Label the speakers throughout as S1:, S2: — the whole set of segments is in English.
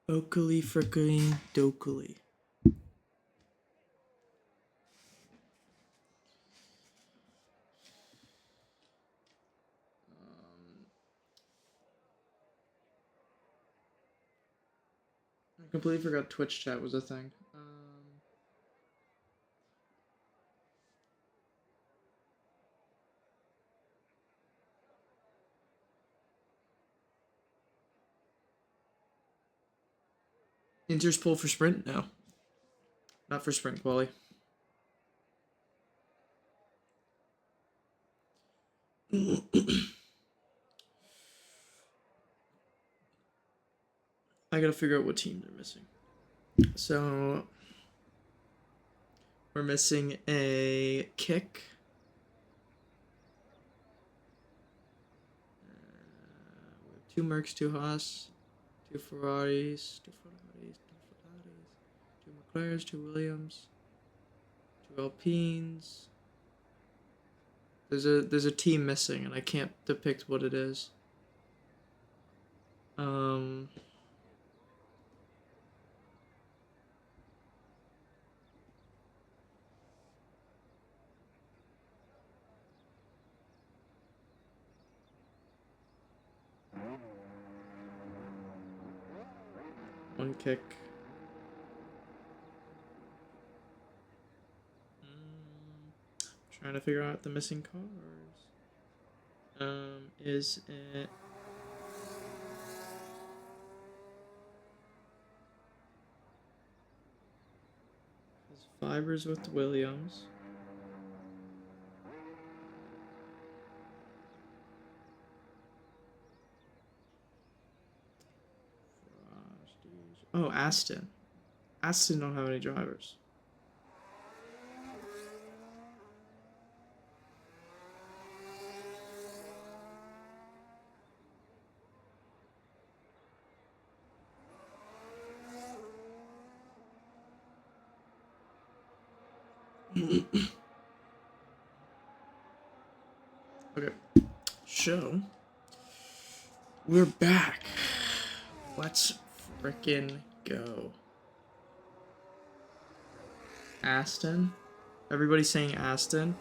S1: Oakley fricking dokely. I completely forgot Twitch chat was a thing. Inter's pull for sprint? No. Not for sprint quali. I gotta figure out what team they're missing. So we're missing a kick. 2 Mercs, 2 Haas, 2 Ferraris, 2 McLarens, 2 Williams, 2 Alpines. There's a team missing, and I can't depict what it is. One kick. Trying to figure out the missing cars. Is it? His fibers with Williams. Oh, Aston. Aston don't have any drivers. Okay. So, we're back. Let's frickin' go. Aston? Everybody's saying Aston.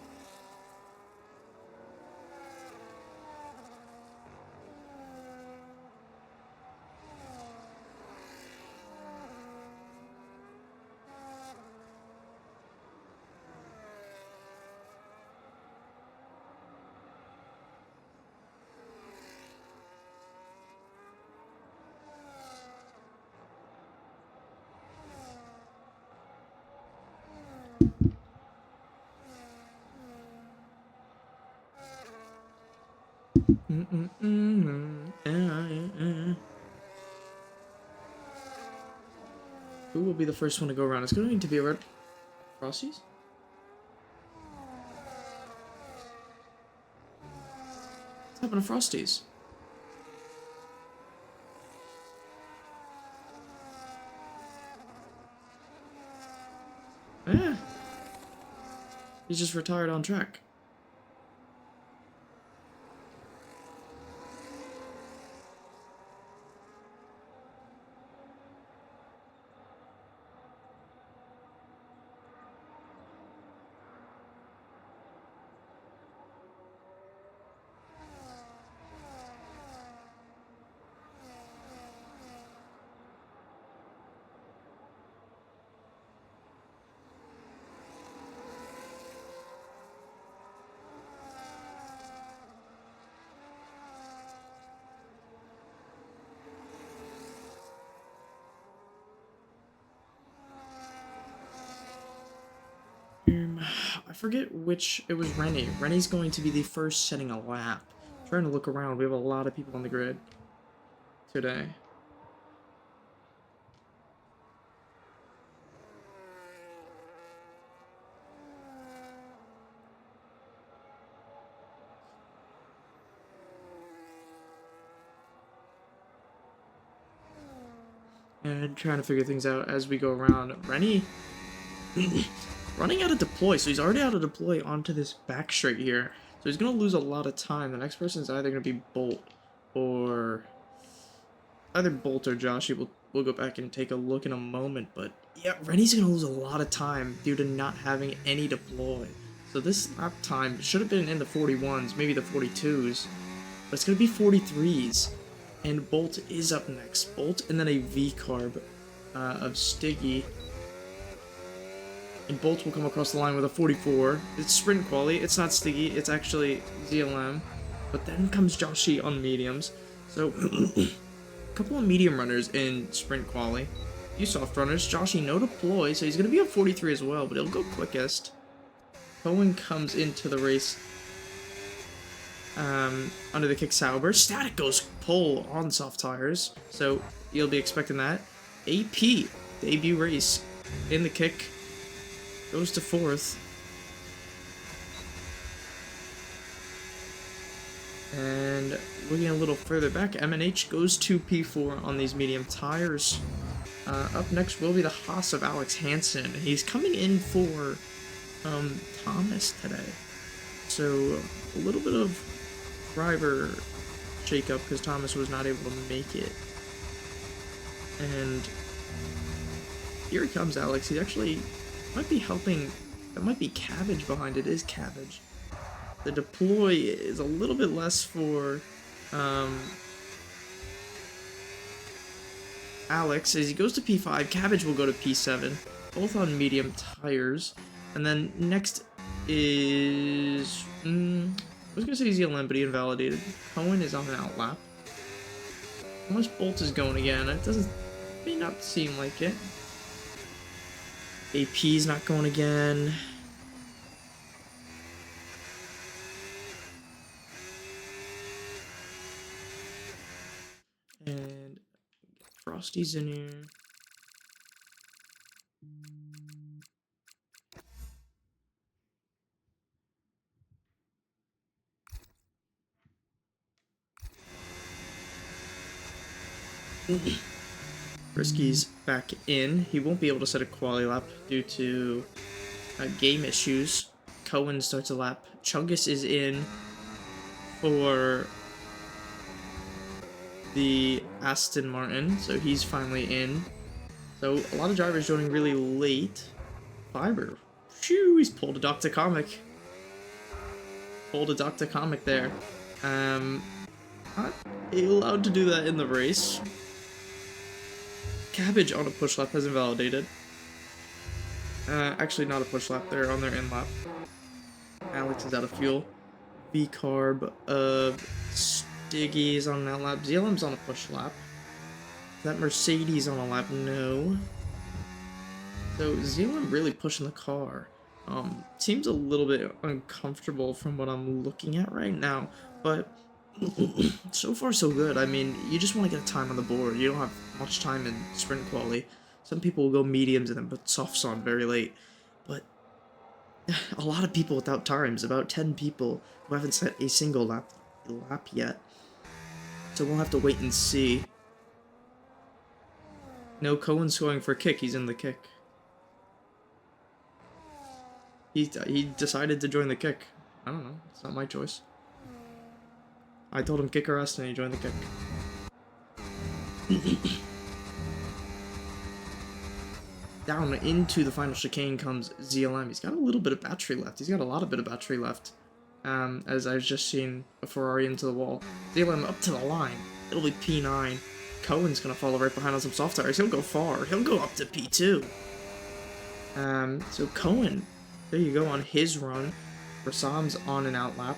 S1: Who will be the first one to go around? It's going to be a red Frosties? What's happened to Frosties? Eh. He's just retired on track. I forget which. It was Rennie. Rennie's going to be the first setting a lap. I'm trying to look around. We have a lot of people on the grid today. and trying to figure things out as we go around. Rennie running out of deploy, so he's already out of deploy onto this back straight here. So he's going to lose a lot of time. The next person is either going to be Bolt or... either Bolt or Joshy. We'll go back and take a look in a moment. But yeah, Rennie's going to lose a lot of time due to not having any deploy. So this lap time should have been in the 41s, maybe the 42s. But it's going to be 43s. And Bolt is up next. Bolt and then a V-carb of Stiggy. And Bolt will come across the line with a 44. It's sprint quality. It's not Stiggy. It's actually ZLM. But then comes Joshy on mediums. So, a couple of medium runners in sprint quality. A few soft runners. Joshy no deploy, so he's going to be a 43 as well, but he'll go quickest. Cohen comes into the race under the kick Sauber. Static goes pole on soft tires, so you'll be expecting that. AP, debut race in the kick. Goes to 4th. And looking a little further back, M&H goes to P4 on these medium tires. Up next will be the Haas of Alex Hansen. He's coming in for Thomas today. So a little bit of driver shakeup because Thomas was not able to make it. And here comes Alex. He actually might be helping. That might be Cabbage behind it. Is Cabbage. The deploy is a little bit less for Alex. As he goes to P5, Cabbage will go to P7, both on medium tires. And then next is... I was going to say ZLM, but he invalidated. Cohen is on an outlap. Unless Bolt is going again. It may not seem like it. AP's not going again. And Frosty's in here. Frisky's back in. He won't be able to set a quali lap due to game issues. Cohen starts a lap. Chungus is in for the Aston Martin, so he's finally in. So a lot of drivers joining really late. Fiber. Phew, he's pulled a Dr. Comic. Pulled a Dr. Comic there. Not allowed to do that in the race. Cabbage on a push lap has invalidated. Actually not a push lap, they're on their in lap. Alex is out of fuel. V-carb of Stiggy is on an out lap. ZLM's on a push lap. Is that Mercedes on a lap? No. So ZLM really pushing the car. Seems a little bit uncomfortable from what I'm looking at right now, but so far so good. I mean, you just want to get a time on the board. You don't have much time in sprint quali. Some people will go mediums and then put softs on very late, but a lot of people without times, about 10 people who haven't set a single lap yet. So we'll have to wait and see. No, Cohen's going for a kick. He's in the kick. He decided to join the kick. I don't know. It's not my choice. I told him kick or rest and he joined the kick. Down into the final chicane comes ZLM. He's got a little bit of battery left. He's got a lot of bit of battery left. As I've just seen a Ferrari into the wall. ZLM up to the line. It'll be P9. Cohen's gonna follow right behind on some soft tires. He'll go far. He'll go up to P2. So Cohen, there you go on his run. Rassam's on an out lap.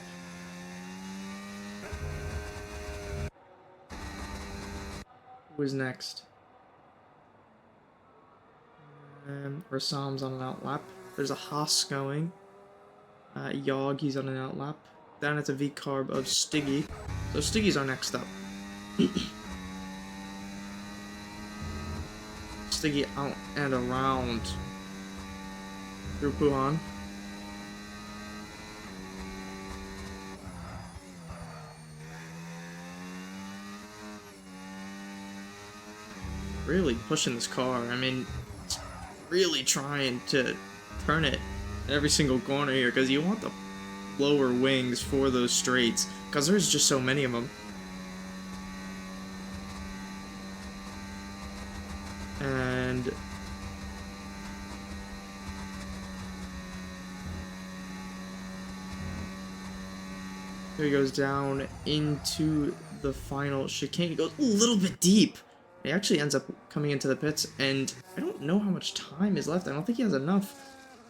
S1: Who is next? Rassam's on an out lap. There's a Haas going. Yog, he's on an out lap. Then it's a V-carb of Stiggy. So Stiggy's our next up. Stiggy out and around through Puhan. really pushing this car. I mean, it's really trying to turn it in every single corner here because you want the lower wings for those straights because there's just so many of them. And here he goes down into the final chicane. He goes a little bit deep. He actually ends up coming into the pits, and I don't know how much time is left. I don't think he has enough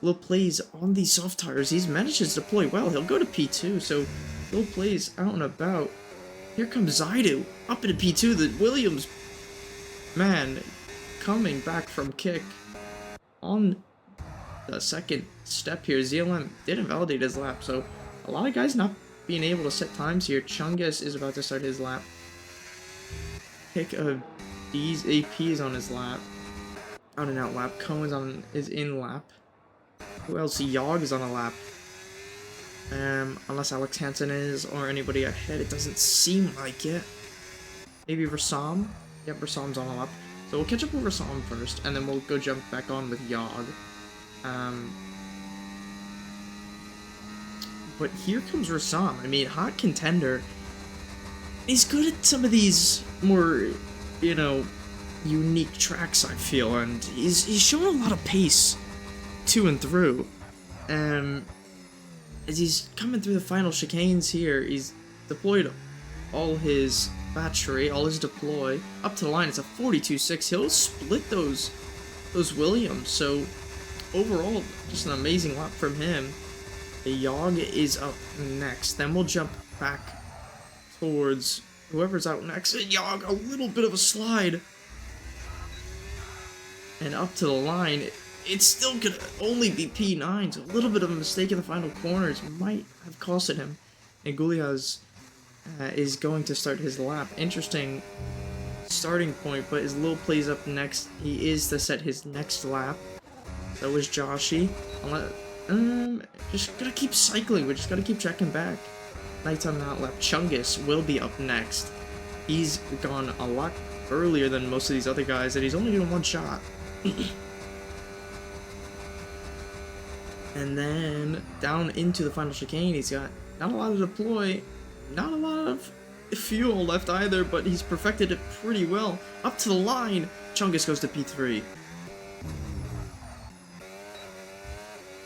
S1: little plays on these soft tires. He's managed to deploy well. He'll go to P2, so little plays out and about. Here comes Zaidu up into P2. The Williams, man, coming back from kick on the second step here. ZLM did invalidate his lap, so a lot of guys not being able to set times here. Chungus is about to start his lap. Pick of these APs on his lap. Out and out lap. Cohen's is in lap. Who else? Yogg is on a lap. Unless Alex Hansen is or anybody ahead, it doesn't seem like it. Maybe Rassam? Yep, Rassam's on a lap. So we'll catch up with Rassam first, and then we'll go jump back on with Yogg. But here comes Rassam. I mean, hot contender. He's good at some of these more, you know, unique tracks, I feel, and he's showing a lot of pace to and through. As he's coming through the final chicanes here, he's deployed all his battery, all his deploy. Up to the line, it's a 42.6. He'll split those Williams, so overall, just an amazing lap from him. The Yogg is up next. Then we'll jump back towards whoever's out next. And Yogg, a little bit of a slide. And up to the line, it's still gonna only be P9, so a little bit of a mistake in the final corners might have costed him. And Guliaz is going to start his lap. Interesting starting point, but his little plays up next. He is to set his next lap. So is Joshi. Just gotta keep cycling. We just gotta keep checking back. Nighttime that lap. Chungus will be up next. He's gone a lot earlier than most of these other guys, and he's only doing one shot. And then down into the final chicane, he's got not a lot of deploy, not a lot of fuel left either, but he's perfected it pretty well. Up to the line, Chungus goes to P3.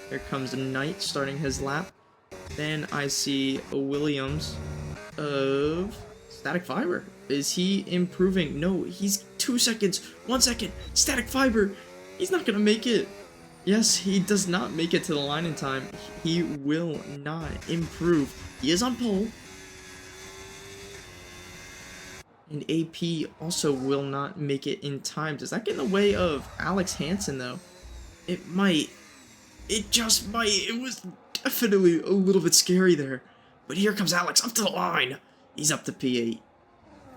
S1: Here comes Knight starting his lap. Then I see a Williams of Static Fiber. Is he improving? No, he's 2 seconds, 1 second. Static Fiber, he's not gonna make it. Yes, he does not make it to the line in time. He will not improve. He is on pole. And AP also will not make it in time. Does that get in the way of Alex Hansen, though? It might. It just might. It was definitely a little bit scary there. But here comes Alex up to the line. He's up to P8.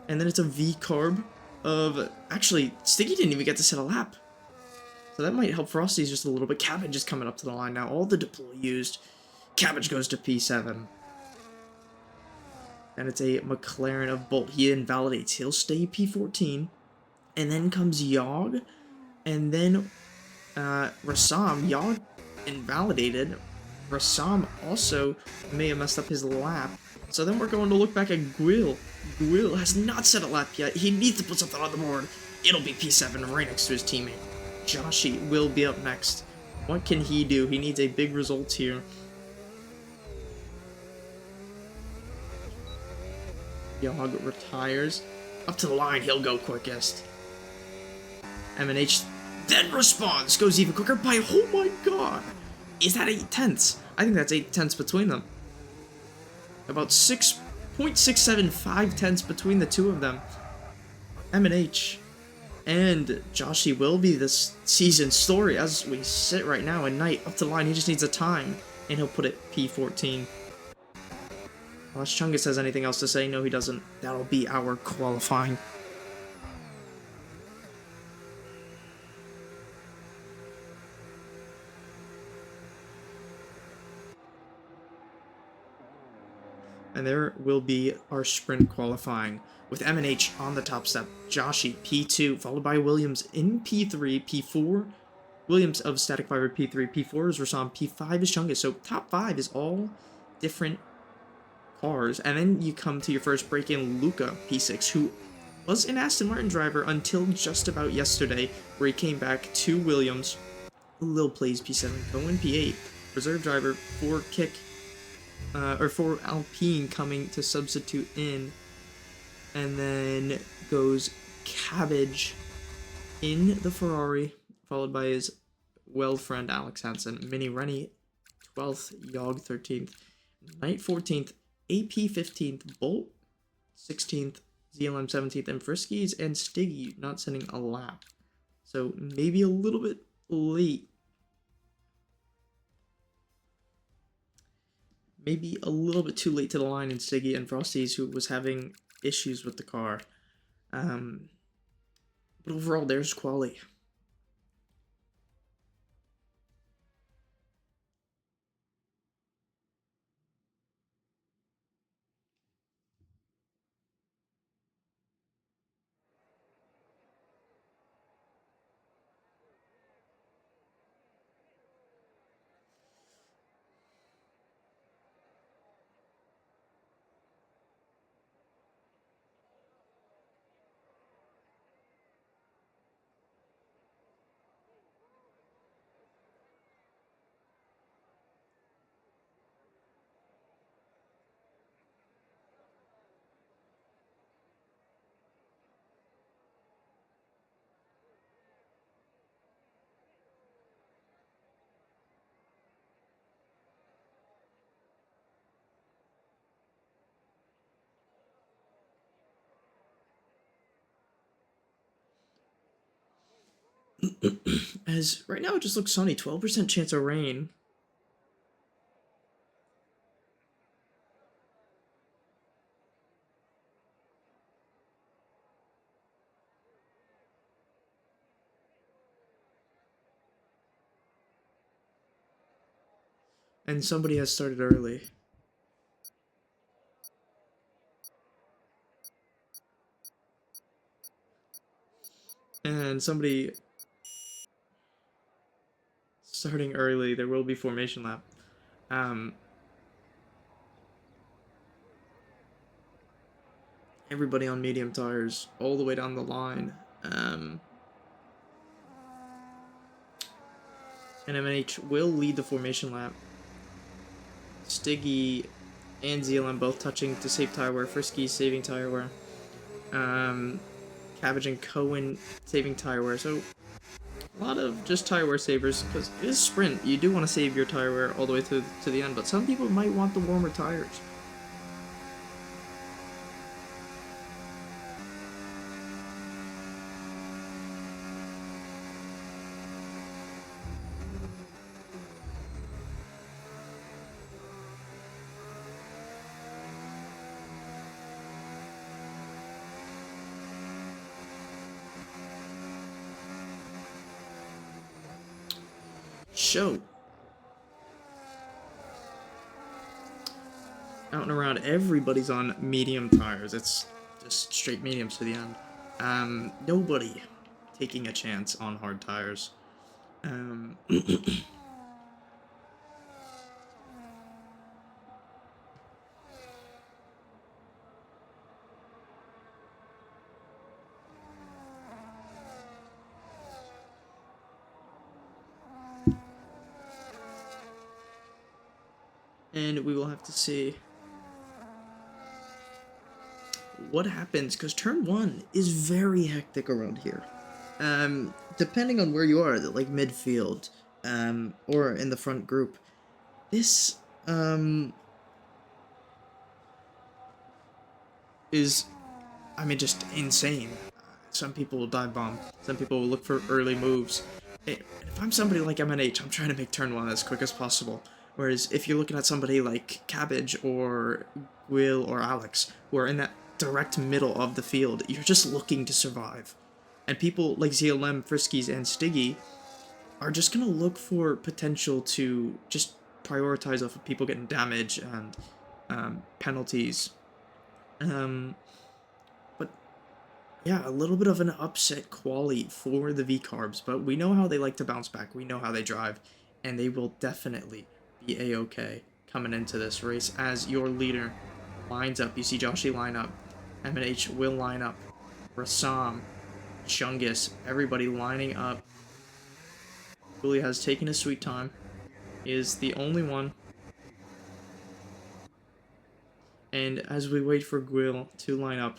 S1: And then it's a V-carb of... Actually, Stiggy didn't even get to set a lap. So that might help Frosty's just a little bit. Cabbage is coming up to the line now. All the deploy used. Cabbage goes to P7. And it's a McLaren of Bolt. He invalidates. He'll stay P14. And then comes Yogg. And then Rassam. Yogg invalidated. Rassam also may have messed up his lap. So then we're going to look back at Gwil. Gwil has not set a lap yet. He needs to put something on the board. It'll be P7 right next to his teammate. Joshi will be up next. What can he do? He needs a big result here. Yogg retires. Up to the line, he'll go quickest. MNH then responds. Goes even quicker by, oh my god! Is that 8 tenths? I think that's 8 tenths between them. About 6.675 tenths between the two of them. MNH and Joshi will be this season's story as we sit right now. And Knight up to the line, he just needs a time, and he'll put it P14. Unless Chungus has anything else to say. No, he doesn't. That'll be our qualifying. And there will be our sprint qualifying with M&H on the top step, Joshi P2, followed by Williams in P3, P4, Williams of Static Fiber P3, P4 is Rasan, P5 is Chungus. So top 5 is all different cars. And then you come to your first break-in, Luca P6, who was an Aston Martin driver until just about yesterday, where he came back to Williams. Lil plays P7, Cohen P8, reserve driver for Kick, or for Alpine coming to substitute in, and then goes Cabbage in the Ferrari, followed by his friend Alex Hansen, Mini Rennie 12th, Yog 13th, Knight 14th, AP 15th, Bolt 16th, ZLM 17th, and Friskies and Stiggy not sending a lap. So maybe a little bit late. Maybe a little bit too late to the line in Stiggy and Frosties, who was having issues with the car. But overall, there's quality. As right now it just looks sunny, 12% chance of rain. And somebody has started early. And somebody starting early, there will be formation lap. Everybody on medium tires all the way down the line. And MNH will lead the formation lap. Stiggy and ZLM both touching to save tire wear. Frisky saving tire wear. Cabbage and Cohen saving tire wear. So a lot of just tire wear savers, because it is sprint. You do want to save your tire wear all the way to the end, but some people might want the warmer tires. Show. Out and around, everybody's on medium tires. It's just straight mediums to the end. Nobody taking a chance on hard tires. And we will have to see what happens, because turn 1 is very hectic around here. Depending on where you are, like midfield, or in the front group, this, is, I mean, just insane. Some people will dive bomb, some people will look for early moves. If I'm somebody like MNH, I'm trying to make turn 1 as quick as possible. Whereas if you're looking at somebody like Cabbage or Will or Alex, who are in that direct middle of the field, you're just looking to survive. And people like ZLM, Friskies, and Stiggy are just going to look for potential to just prioritize off of people getting damage and penalties. But yeah, a little bit of an upset quali for the V-Carbs, but we know how they like to bounce back. We know how they drive, and they will definitely be A-okay coming into this race as your leader lines up. You see Joshi line up. M&H will line up. Rassam, Chungus, everybody lining up. Julia has taken his sweet time. He is the only one. And as we wait for Gwil to line up,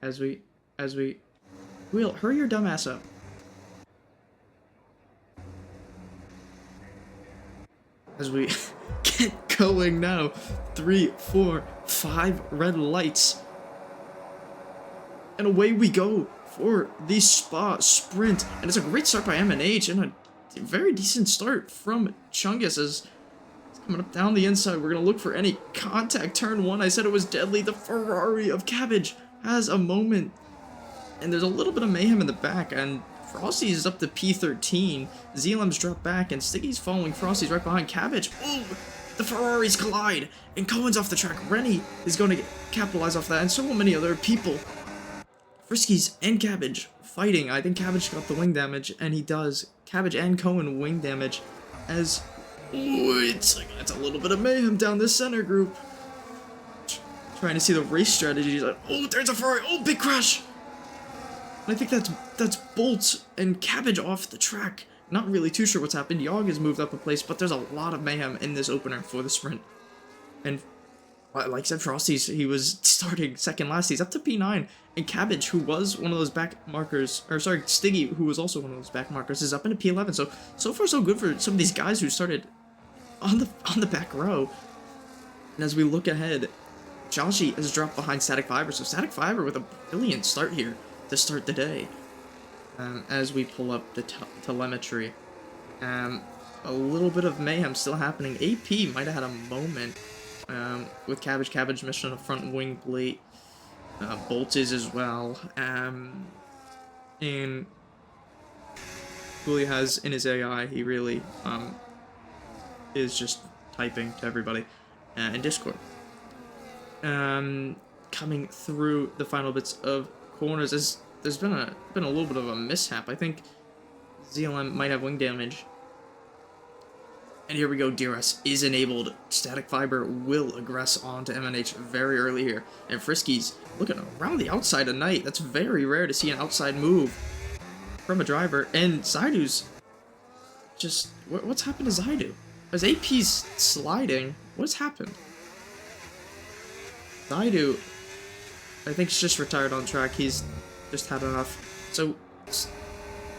S1: Gwil, hurry your dumbass up. As we get going now, 3, 4, 5 red lights. And away we go for the Spa Sprint. And it's a great start by M&H and a very decent start from Chungus as it's coming up down the inside. We're going to look for any contact. Turn 1, I said it was deadly. The Ferrari of Cabbage has a moment. And there's a little bit of mayhem in the back. And Frosty's is up to P13. Zealam's dropped back and Stiggy's following Frosty's right behind Cabbage. Ooh! The Ferraris collide. And Cohen's off the track. Rennie is going to capitalize off that. And so many other people. Friskies and Cabbage fighting. I think Cabbage got the wing damage, and he does. Cabbage and Cohen wing damage as... Ooh, it's a little bit of mayhem down this center group. Trying to see the race strategies. Like, oh, there's a Ferrari. Oh, big crash. And I think that's Bolt and Cabbage off the track. Not really too sure what's happened. Yog has moved up a place, but there's a lot of mayhem in this opener for the sprint. And like I said, Frosty's, he was starting second last. He's up to P9. And Cabbage, who was one of those back markers, or sorry, Stiggy, who was also one of those back markers, is up into P11. So far so good for some of these guys who started on the back row. And as we look ahead, Joshi has dropped behind Static Fiber. So Static Fiber with a brilliant start here to start the day. As we pull up the telemetry. A little bit of mayhem still happening. AP might have had a moment with Cabbage. Cabbage missed on a front wing plate. Bolt is as well. And Julia has in his AI, he really is just typing to everybody in Discord. Coming through the final bits of corners, there's been a little bit of a mishap. I think ZLM might have wing damage. And here we go, DRS is enabled. Static Fiber will aggress onto M&H very early here. And Friskies looking around the outside of Knight. That's very rare to see an outside move from a driver. And Zaidu's just... What's happened to Zaidu? As AP's sliding, what's happened? Zaidu, I think he's just retired on track. He's just had enough. So, it's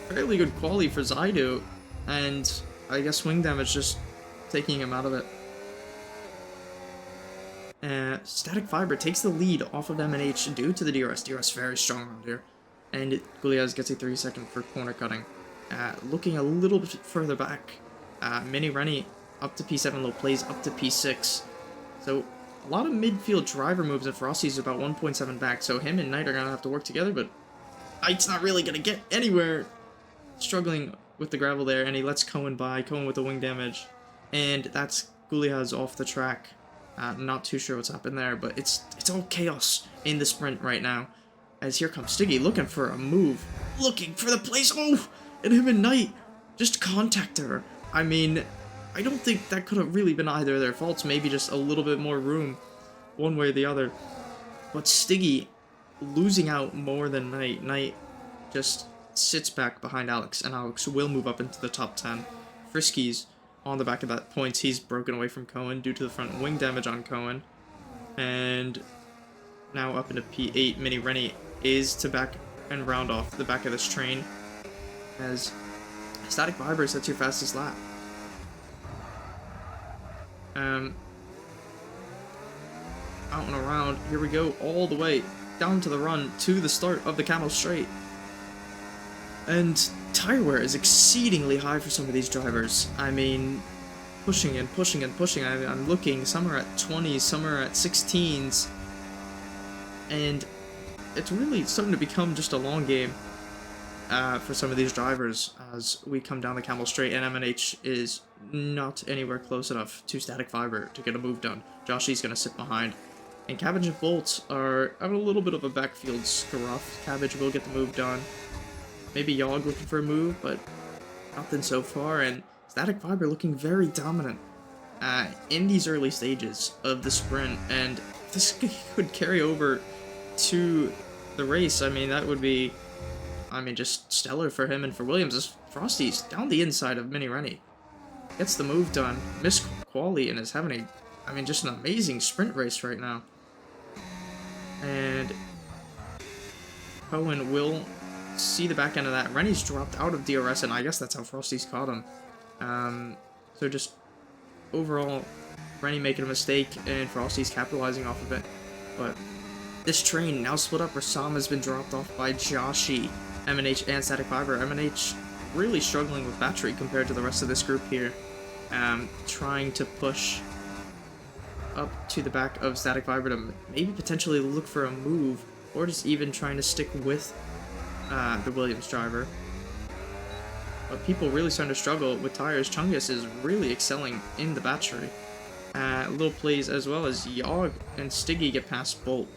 S1: fairly good quality for Zaidu. And I guess wing damage just taking him out of it. Static Fiber takes the lead off of M&H due to the DRS. DRS very strong around here. And Guliaz gets a 3-second for corner cutting. Looking a little bit further back, Mini Rennie up to P7, low plays up to P6. So a lot of midfield driver moves, and Frosty's about 1.7 back. So him and Knight are going to have to work together, but Knight's not really going to get anywhere. Struggling with the gravel there, and he lets Cohen by. Cohen with the wing damage. And that's Guliaz off the track. Not too sure what's happened there, but it's all chaos in the sprint right now. As here comes Stiggy looking for a move. Looking for the place. Oh! And him and Knight just contacted her. I mean, I don't think that could have really been either of their faults. Maybe just a little bit more room one way or the other. But Stiggy losing out more than Knight. Knight just sits back behind Alex, and Alex will move up into the top 10. Friskies on the back of that points. He's broken away from Cohen due to the front wing damage on Cohen. And now up into P8, Mini Rennie is to back and round off the back of this train as Static Fiber sets your fastest lap. Out and around, here we go, all the way down to the run to the start of the Camel Straight. And tire wear is exceedingly high for some of these drivers. I mean, pushing and pushing and pushing. I'm looking, some are at 20s, some are at 16s. And it's really starting to become just a long game. for some of these drivers as we come down the Camel Straight, and M&H is not anywhere close enough to Static Fiber to get a move done. Joshy's going to sit behind. And Cabbage and Bolt are having a little bit of a backfield scruff. Cabbage will get the move done. Maybe Yogg looking for a move, but nothing so far. And Static Fiber looking very dominant in these early stages of the sprint. And this could carry over to the race. I mean, that would be, just stellar for him and for Williams. As Frosty's down the inside of Mini Rennie. Gets the move done. Missed quali and is having just an amazing sprint race right now. And Cohen will see the back end of that. Rennie's dropped out of DRS, and I guess that's how Frosty's caught him. So just overall, Rennie making a mistake, and Frosty's capitalizing off of it. But this train now split up. Rassam has been dropped off by Joshy, M&H, and Static Fiber. M&H really struggling with battery compared to the rest of this group here. Trying to push up to the back of Static Fiber to maybe potentially look for a move, or just even trying to stick with the Williams driver. But people really starting to struggle with tires. Chungus is really excelling in the battery. Little plays as well as Yogg and Stiggy get past Bolt,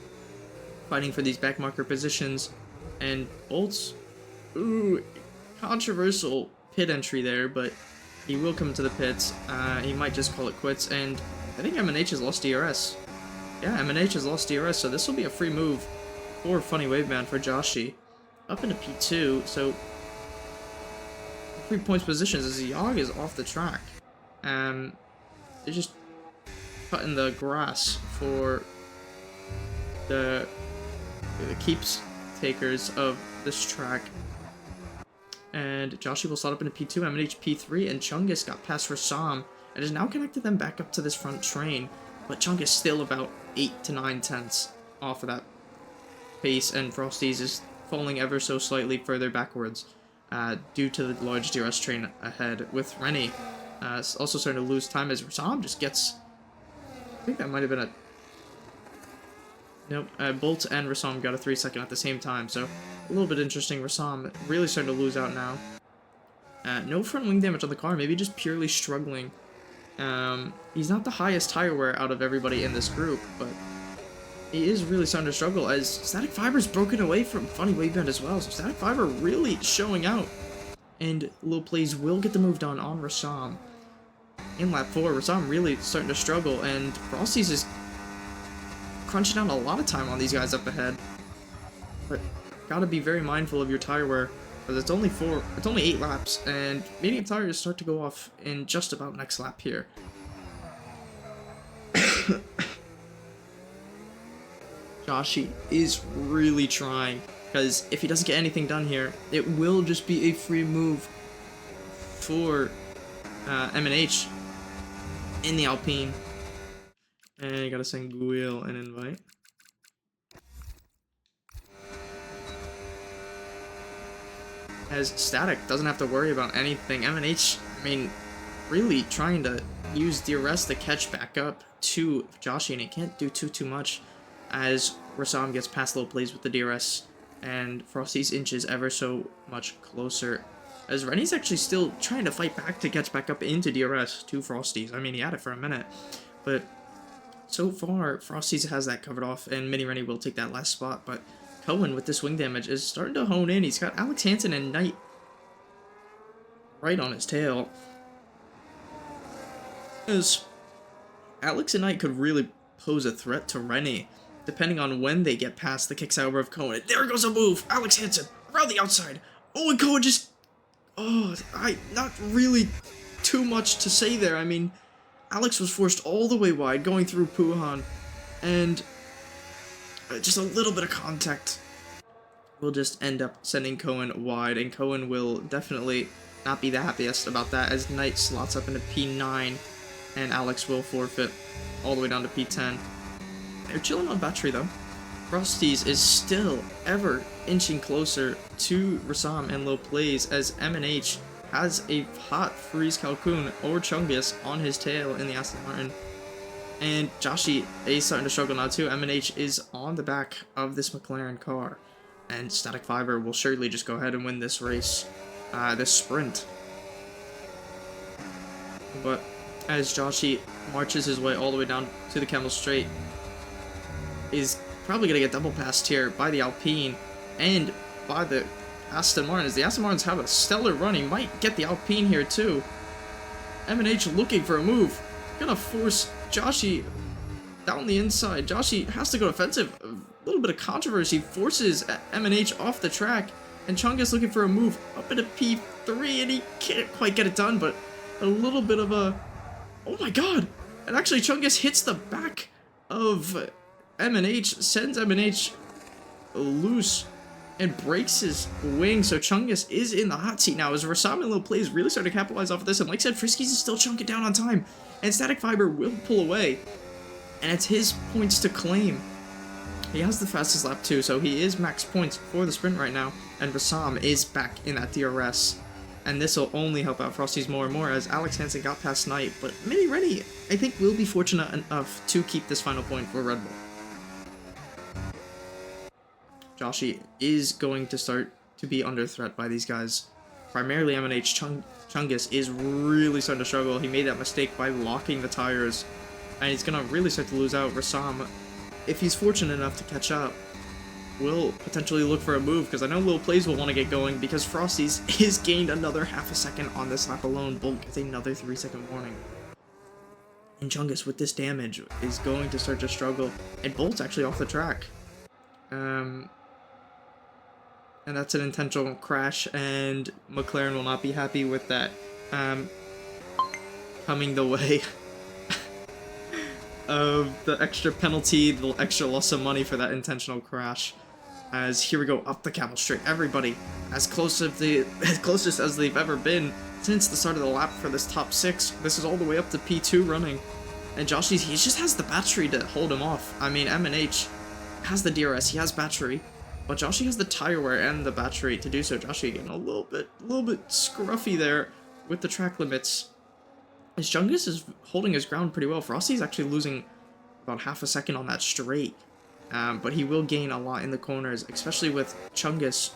S1: fighting for these back marker positions. And Bolt's, controversial pit entry there, but he will come to the pits. He might just call it quits, and I think M&H has lost DRS. Yeah, M&H has lost DRS, so this will be a free move for Funny Waveband for Joshy. Up into P2, so 3 points positions as Yogg is off the track. They're just cutting the grass for the keeps takers of this track. And Joshy will slot up into P2, M&H P3, and Chungus got past Rassam and has now connected them back up to this front train. But Chungus still about 8 to 9 tenths off of that pace, and Frosty's is falling ever so slightly further backwards due to the large DRS train ahead, with Rennie also starting to lose time as Rassam just gets... I think that might have been a... Nope, Bolt and Rassam got a 3-second at the same time, so a little bit interesting. Rassam really starting to lose out now. No front wing damage on the car, maybe just purely struggling. He's not the highest tire wear out of everybody in this group, but he is really starting to struggle as Static Fiber's broken away from Funny Waveband as well, so Static Fiber really showing out. And Lil Plays will get the move done on Rassam. In lap 4, Rassam really starting to struggle, and Frosty's is crunching out a lot of time on these guys up ahead. But gotta be very mindful of your tire wear, because it's only 8 laps, and medium tires start to go off in just about next lap here. Joshy is really trying, because if he doesn't get anything done here, it will just be a free move for M&H in the Alpine. And you gotta send Guil an invite. As Static doesn't have to worry about anything. M&H, really trying to use DRS to catch back up to Joshy, and he can't do too much as Rassam gets past Low Plays with the DRS, and Frosty's inches ever so much closer. As Rennie's actually still trying to fight back to catch back up into DRS to Frosty's. He had it for a minute, but so far, Frosty's has that covered off, and Mini Rennie will take that last spot, but Cohen with this wing damage is starting to hone in. He's got Alex Hansen and Knight right on his tail. As Alex and Knight could really pose a threat to Rennie, depending on when they get past the kick salver of Cohen. There goes a move! Alex Hansen around the outside! Oh, and Cohen just... not really too much to say there. Alex was forced all the way wide, going through Puhan, and just a little bit of contact will just end up sending Cohen wide, and Cohen will definitely not be the happiest about that as Knight slots up into P9, and Alex will forfeit all the way down to P10. They're chilling on battery though. Frosty's is still ever inching closer to Rassam and Low Plays as M&H has a hot Freeze Calcoon or Chungus on his tail in the Aston Martin. And Joshy is starting to struggle now too. M&H is on the back of this McLaren car. and Static Fiber will surely just go ahead and win this race, this sprint. But as Joshy marches his way all the way down to the Camel Straight, is probably going to get double passed here by the Alpine and by the Aston Martins. The Aston Martins have a stellar run. He might get the Alpine here too. M&H looking for a move. Gonna force Joshy down the inside. Joshy has to go offensive. A little bit of controversy forces M&H off the track. And Chungus looking for a move up into P3, and he can't quite get it done, but a little bit of a... Oh my god! And actually Chungus hits the back of M&H, sends M&H loose, and breaks his wing, so Chungus is in the hot seat now as Rasam and Lil Plays really starting to capitalize off of this, and like I said, Friskies is still chunking down on time, and Static Fiber will pull away, and it's his points to claim. He has the fastest lap too, so he is max points for the sprint right now, and Rasam is back in that DRS, and this will only help out Frosties more and more as Alex Hansen got past Knight, but Mini Reddy, I think, will be fortunate enough to keep this final point for Red Bull. Joshy is going to start to be under threat by these guys. Primarily M&H. Chungus is really starting to struggle. He made that mistake by locking the tires, and he's going to really start to lose out. Rasam, if he's fortunate enough to catch up, will potentially look for a move, because I know Lil Plays will want to get going, because Frosties is gained another half a second on this lap alone. Bolt gets another 3-second warning. And Chungus, with this damage, is going to start to struggle, and Bolt's actually off the track. And that's an intentional crash, and McLaren will not be happy with that coming the way of the extra penalty, the extra loss of money for that intentional crash. As here we go up the Camel Straight, everybody as closest as they've ever been since the start of the lap for this top 6. This is all the way up to P2 running, and Joshy, he just has the battery to hold him off. I mean, M&H has the DRS, he has battery. But Joshy has the tire wear and the battery to do so. Joshy getting a little bit scruffy there with the track limits. As Chungus is holding his ground pretty well. Frosty's actually losing about half a second on that straight. But he will gain a lot in the corners, especially with Chungus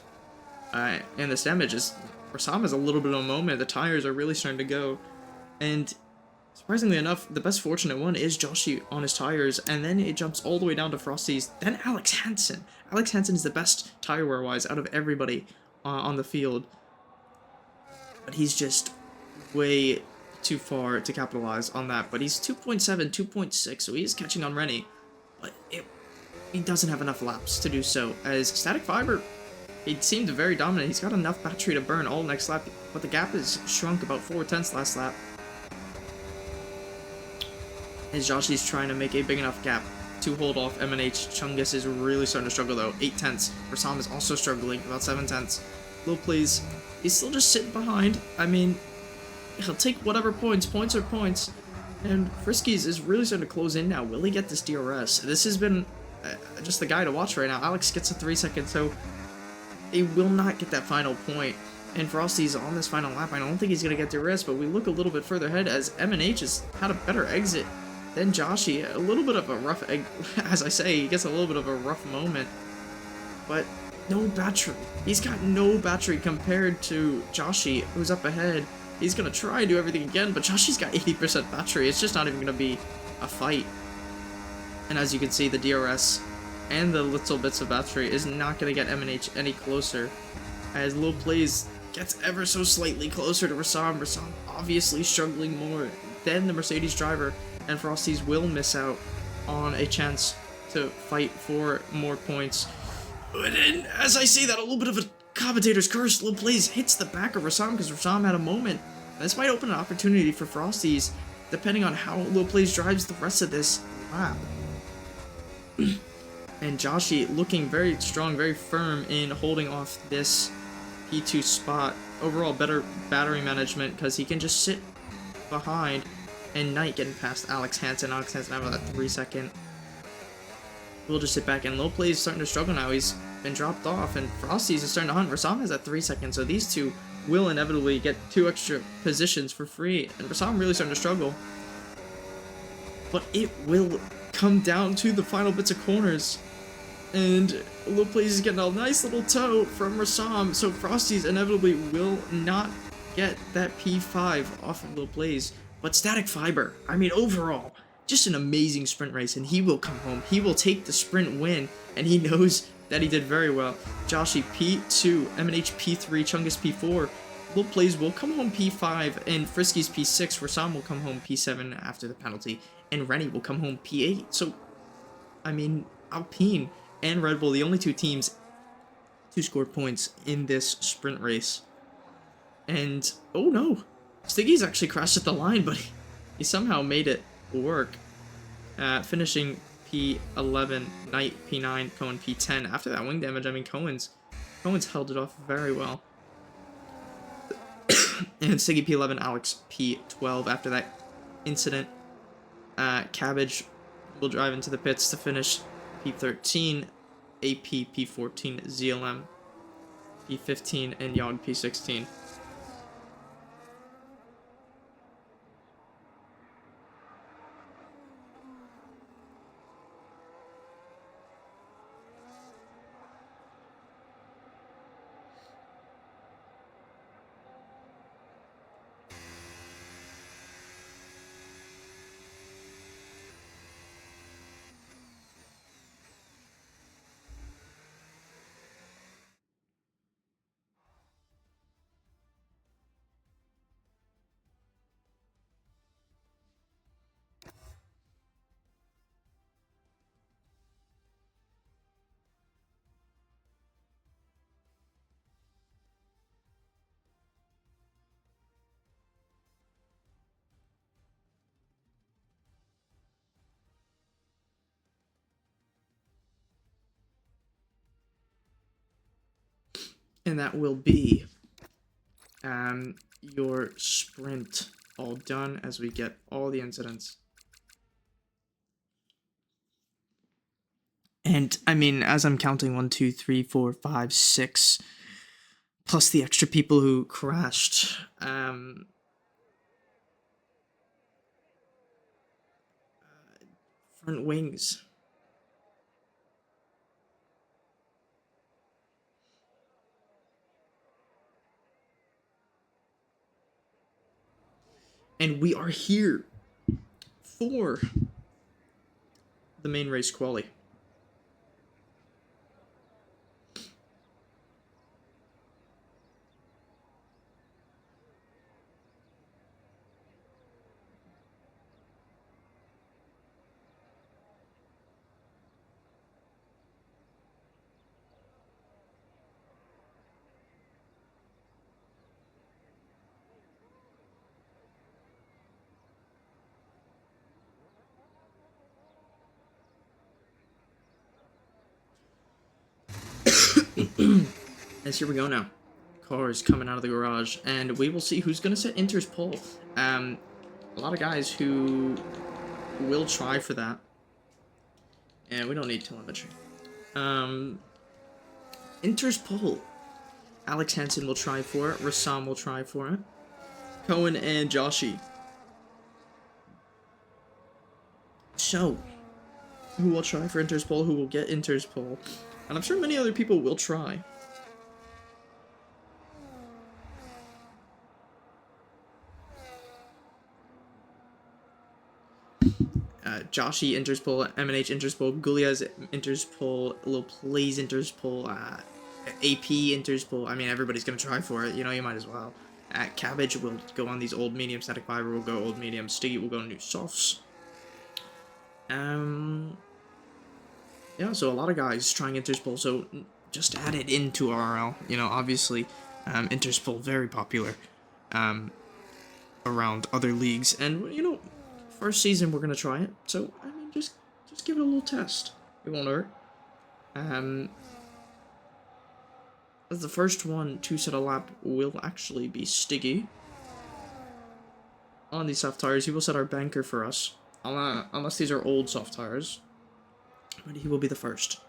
S1: and this damage. Rasam has a little bit of a moment. The tires are really starting to go. And surprisingly enough, the best fortunate one is Joshy on his tires, and then it jumps all the way down to Frosty's, then Alex Hansen. Alex Hansen is the best tire wear-wise out of everybody on the field, but he's just way too far to capitalize on that. But he's 2.7, 2.6, so he is catching on Rennie, but he doesn't have enough laps to do so, as Static Fiber, he seemed very dominant. He's got enough battery to burn all next lap, but the gap has shrunk about 4/10 last lap. As Joshy's trying to make a big enough gap to hold off M&H. Chungus is really starting to struggle though, 8/10. Rasam is also struggling, about 7/10. Lil Plays, he's still just sitting behind. I mean, he'll take whatever points are points. And Friskies is really starting to close in now. Will he get this DRS? This has been just the guy to watch right now. Alex gets a 3-second, so he will not get that final point. And Frosty's on this final lap. I don't think he's going to get DRS, but we look a little bit further ahead as M&H has had a better exit. Then Joshy, a little bit of a rough, as I say, he gets a little bit of a rough moment, but no battery. He's got no battery compared to Joshy, who's up ahead. He's going to try and do everything again, but Joshy's got 80% battery. It's just not even going to be a fight. And as you can see, the DRS and the little bits of battery is not going to get M&H any closer, as Lil Plays gets ever so slightly closer to Rasam. Rasam obviously struggling more than the Mercedes driver, and Frosties will miss out on a chance to fight for more points. But then, as I say that, a little bit of a commentator's curse. Lil Plays hits the back of Rasam because Rasam had a moment. This might open an opportunity for Frosties, depending on how Lil Plays drives the rest of this lap. And Joshy looking very strong, very firm in holding off this P2 spot. Overall, better battery management because he can just sit behind. And Knight getting past Alex Hansen. Alex Hansen having that 3-second. We'll just sit back, and Lil Plays starting to struggle now. He's been dropped off, and Frosties is starting to hunt. Rasam has that 3-second, so these two will inevitably get 2 extra positions for free. And Rasam really starting to struggle. But it will come down to the final bits of corners. And Lil Blaze is getting a nice little toe from Rassam, so Frosty's inevitably will not get that P5 off of Lil Blaze. But Static Fiber, I mean, overall, just an amazing sprint race, and he will come home. He will take the sprint win, and he knows that he did very well. Joshy P2, MNH P3, Chungus P4. Lil Blaze will come home P5, and Frisky's P6. Rassam will come home P7 after the penalty, and Rennie will come home P8. So, I mean, Alpine and Red Bull, the only two teams to score points in this sprint race. And, oh no, Stiggy's actually crashed at the line, but he somehow made it work. Finishing P11, Knight P9, Cohen P10. After that wing damage, I mean, Cohen's held it off very well. And Stiggy P11, Alex P12 after that incident. Cabbage will drive into the pits to finish P13, AP P14, ZLM P15, and Yog P16. And that will be your sprint all done as we get all the incidents. And I mean, as I'm counting 1, 2, 3, 4, 5, 6, plus the extra people who crashed, front wings. And we are here for the main race quali. As here we go now. Cars coming out of the garage, and we will see who's going to set Inter's pole. A lot of guys who will try for that. And we don't need telemetry. Inter's pole. Alex Hansen will try for it. Rassam will try for it. Cohen and Joshy. So, who will try for Inter's pole? Who will get Inter's pole? And I'm sure many other people will try. Joshy enters pole, MNH enters pole, Gulia's enters pole, Lil Plays enters pole, AP enters pole. I mean, everybody's gonna try for it. You know, you might as well. Cabbage will go on these old medium. Static Fiber will go old medium. Stiggy will go new softs. Yeah, so a lot of guys trying enters pole. So just add it into RRL. You know, obviously, enters pole very popular, around other leagues, and you know. First season, we're gonna try it, so I mean, just give it a little test. It won't hurt. The first one to set a lap will actually be Stiggy. On these soft tires, he will set our banker for us, unless these are old soft tires. But he will be the first.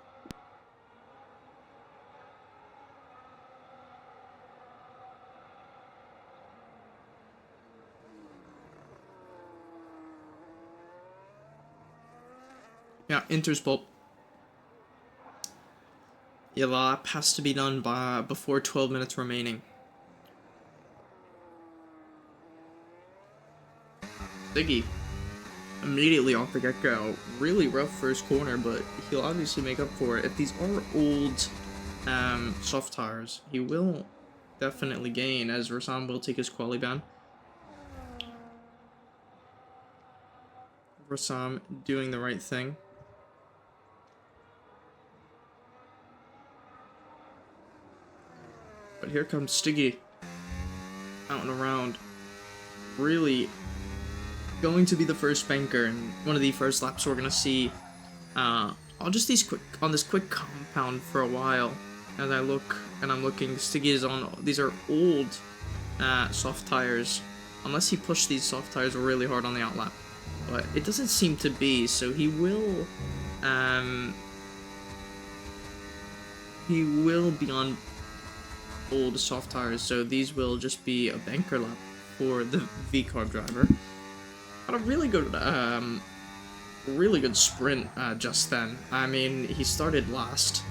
S1: Yeah, enters pole. Yeah, the lap has to be done by before 12 minutes remaining. Ziggy, immediately off the get-go. Really rough first corner, but he'll obviously make up for it. If these are old soft tires, he will definitely gain, as Rassam will take his quali ban. Rassam doing the right thing. But here comes Stiggy. Out and around. Really going to be the first banker, and one of the first laps we're gonna see on just this quick compound for a while. As I look and I'm looking, Stiggy is on. These are old soft tires, unless he pushed these soft tires really hard on the outlap, but it doesn't seem to be. So he will be on old soft tires. So these will just be a banker lap for the V-carb driver. Had a really good sprint just then. I mean, he started last,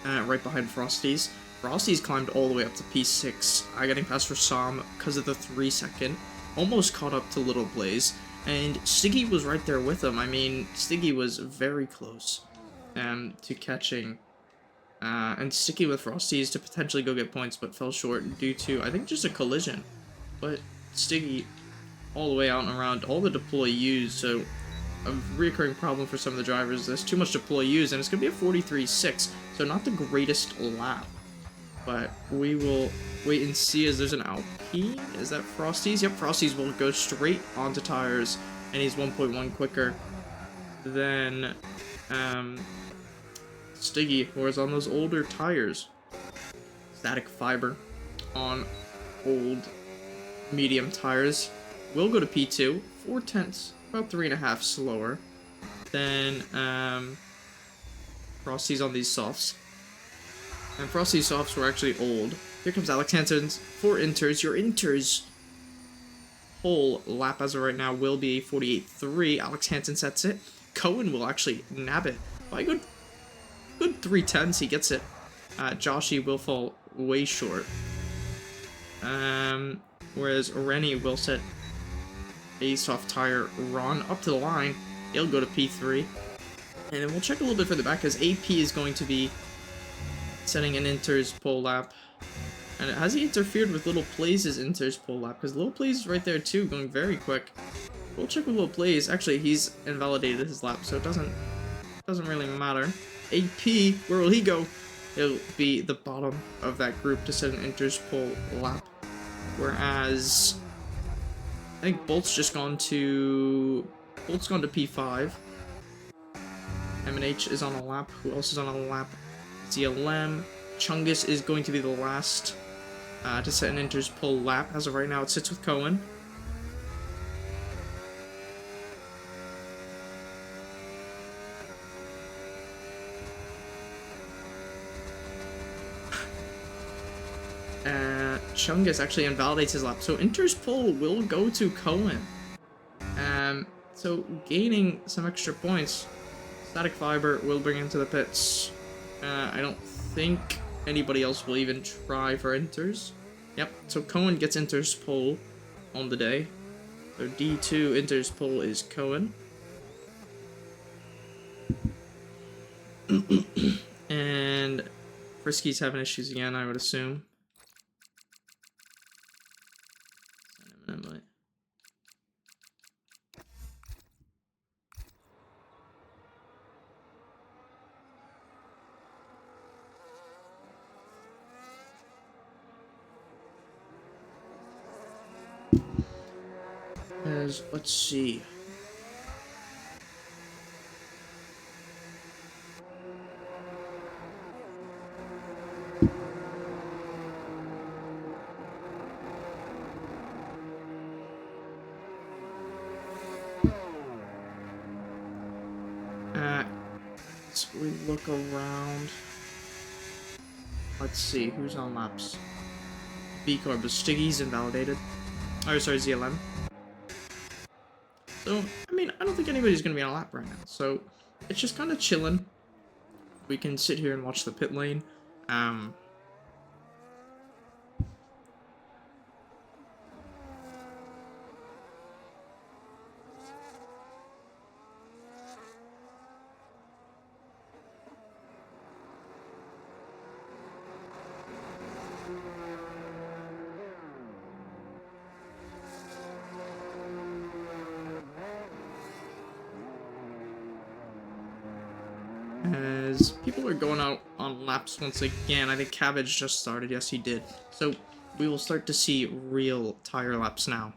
S1: right behind Frosty's. Frosty's climbed all the way up to P6, getting past Rassam because of the 3-second. Almost caught up to Little Blaze, and Stiggy was right there with him. I mean, Stiggy was very close to catching and sticking with Frosty's to potentially go get points, but fell short due to, I think, just a collision. But Stiggy all the way out and around, all the deploy used, so a recurring problem for some of the drivers. There's too much deploy used, and it's going to be a 43.6, so not the greatest lap. But we will wait and see, as there's an Alpine. Is that Frosty's? Yep, Frosty's will go straight onto tires, and he's 1.1 quicker than Stiggy, who is on those older tires. Static fiber on old medium tires. Will go to P2, 4/10, about 3.5 slower than Frosty's on these softs. And Frosty's softs were actually old. Here comes Alex Hansen's 4 inters. Your inters whole lap as of right now will be 48.3. Alex Hansen sets it. Cohen will actually nab it by a good 3/10. He gets it. Joshy will fall way short. Whereas Rennie will set a soft tire run up to the line. He'll go to P3. And then we'll check a little bit further back, because AP is going to be setting an Inter's pole lap. And has he interfered with Little Plays' Inter's pole lap? Because Little Plays is right there too, going very quick. We'll check with Little Plays. Actually, he's invalidated his lap, so it doesn't really matter. AP, where will he go? He'll be the bottom of that group to set an Inter's pole lap. Whereas I think Bolt's gone to P5. M&H is on a lap. Who else is on a lap? ZLM. Chungus is going to be the last to set an Inter's pole lap. As of right now, it sits with Cohen. Chungus actually invalidates his lap, so Inter's pole will go to Cohen. So gaining some extra points. Static Fiber will bring into the pits. I don't think anybody else will even try for Inter's. Yep, so Cohen gets Inter's pole on the day. So D2 Inter's pole is Cohen. And Frisky's having issues again, I would assume. Let's see. So we look around. Let's see who's on laps. V-Carb, but Stiggy's invalidated. Oh, sorry, ZLM. So, I mean, I don't think anybody's going to be on a lap right now. So, it's just kind of chilling we can sit here and watch the pit lane. As people are going out on laps once again, I think Cabbage just started. Yes, he did. So we will start to see real tire laps now.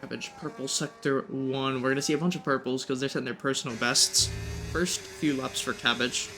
S1: Cabbage, purple sector 1. We're gonna see a bunch of purples because they're setting their personal bests. First few laps for Cabbage.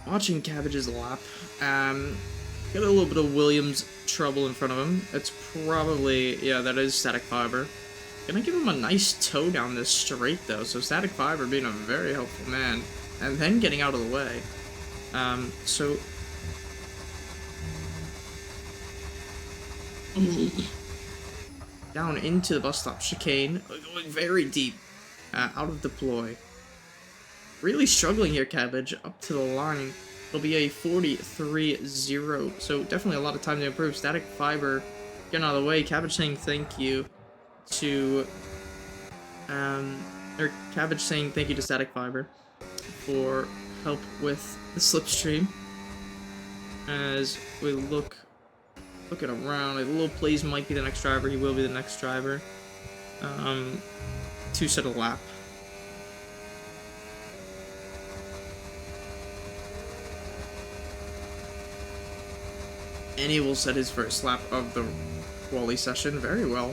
S1: Watching Cabbage's lap, got a little bit of Williams trouble in front of him. It's probably, yeah, that is Static Fiber. Gonna give him a nice tow down this straight though, so Static Fiber being a very helpful man, and then getting out of the way. So down into the bus stop chicane, going very deep, out of deploy. Really struggling here, Cabbage, up to the line. It'll be a 43-0, so definitely a lot of time to improve. Static Fiber getting out of the way. Cabbage saying thank you to, or Cabbage saying thank you to Static Fiber for help with the slipstream. As we looking around, a little plays might be the next driver. He will be the next driver. To set a lap. And he will set his first lap of the quali session very well.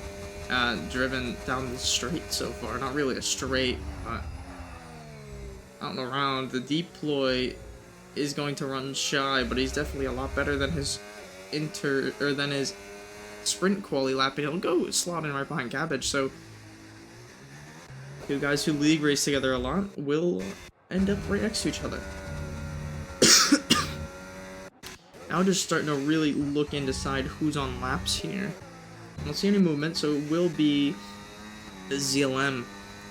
S1: Driven down the straight so far. Not really a straight, but out and around. The deploy is going to run shy, but he's definitely a lot better than his sprint quali lap, and he'll go slot in right behind Cabbage. So two guys who league race together a lot will end up right next to each other. Now just starting to really look and decide who's on laps here. I don't see any movement, so it will be the ZLM.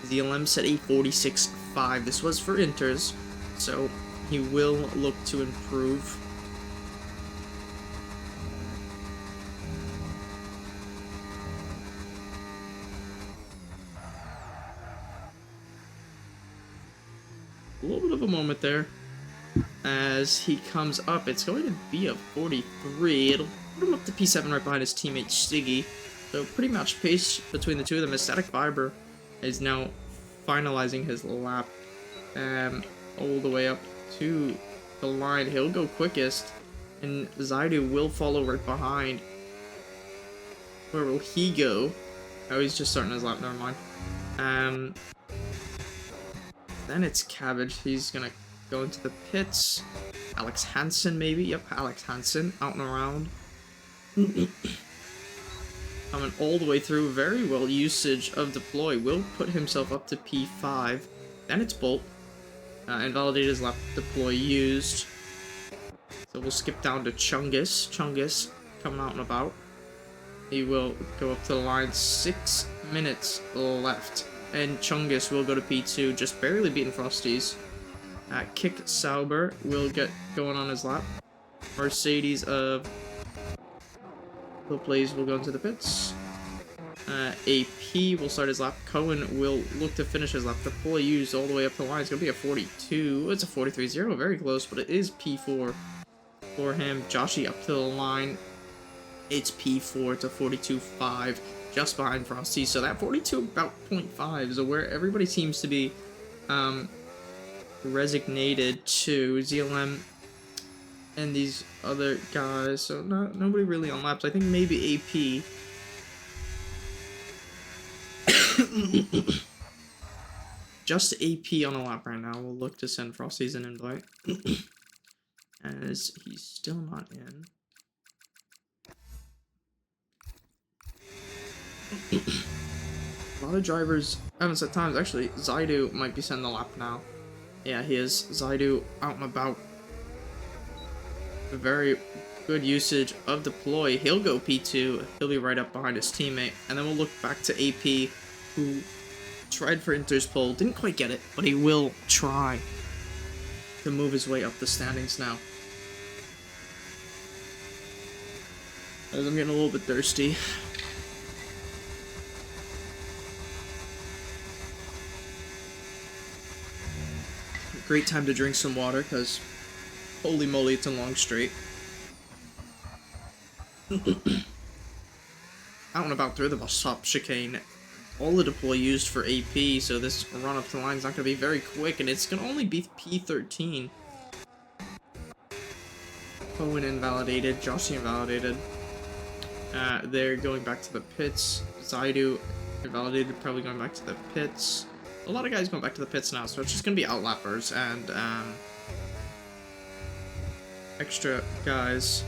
S1: ZLM set a 46.5. This was for inters, so he will look to improve. A little bit of a moment there. As he comes up, it's going to be a 43. It'll put him up to P7 right behind his teammate Stiggy. So pretty much pace between the two of them. As Static Fiber is now finalizing his lap all the way up to the line. He'll go quickest, and Zaidu will follow right behind. Where will he go? Oh, he's just starting his lap, never mind. Then it's Cabbage. He's gonna go into the pits. Alex Hansen, maybe? Yep, Alex Hansen, out and around. Coming all the way through. Very well usage of deploy. Will put himself up to P5. Then it's Bolt. Invalidate his lap deploy used. So we'll skip down to Chungus. Chungus coming out and about. He will go up to the line. 6 minutes left. And Chungus will go to P2, just barely beating Frosties. Kick Sauber will get going on his lap. Mercedes of the plays will go into the pits. AP will start his lap. Cohen will look to finish his lap. Deploy used all the way up the line. It's going to be a 42. It's a 43-0. Very close, but it is P4 for him. Joshi up to the line. It's P4 to 42.5. just behind Frosty. So that 42 about 0.5 is where everybody seems to be resignated to ZLM and these other guys. So nobody really on laps. I think maybe AP. Just AP on a lap right now. We'll look to send Frosty's an invite. As he's still not in. A lot of drivers haven't set times. Actually, Zaidu might be sending the lap now. Yeah, he is. Zaidu out and about. A very good usage of deploy. He'll go P2. He'll be right up behind his teammate. And then we'll look back to AP, who tried for Inter's pole. Didn't quite get it, but he will try to move his way up the standings now. As I'm getting a little bit thirsty. Great time to drink some water, because holy moly, it's a long straight. Out and about through the bus stop chicane. All the deploy used for AP, so this run up to the line is not going to be very quick, and it's going to only be P13. Owen invalidated, Joshy invalidated. They're going back to the pits. Zaidu invalidated, probably going back to the pits. A lot of guys going back to the pits now, so it's just going to be outlappers and extra guys.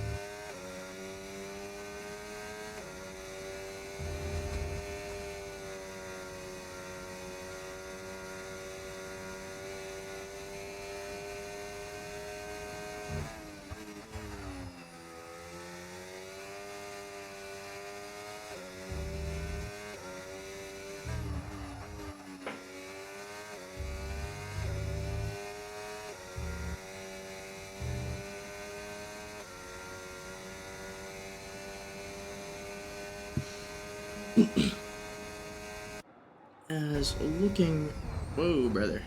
S1: As looking... Whoa, brother.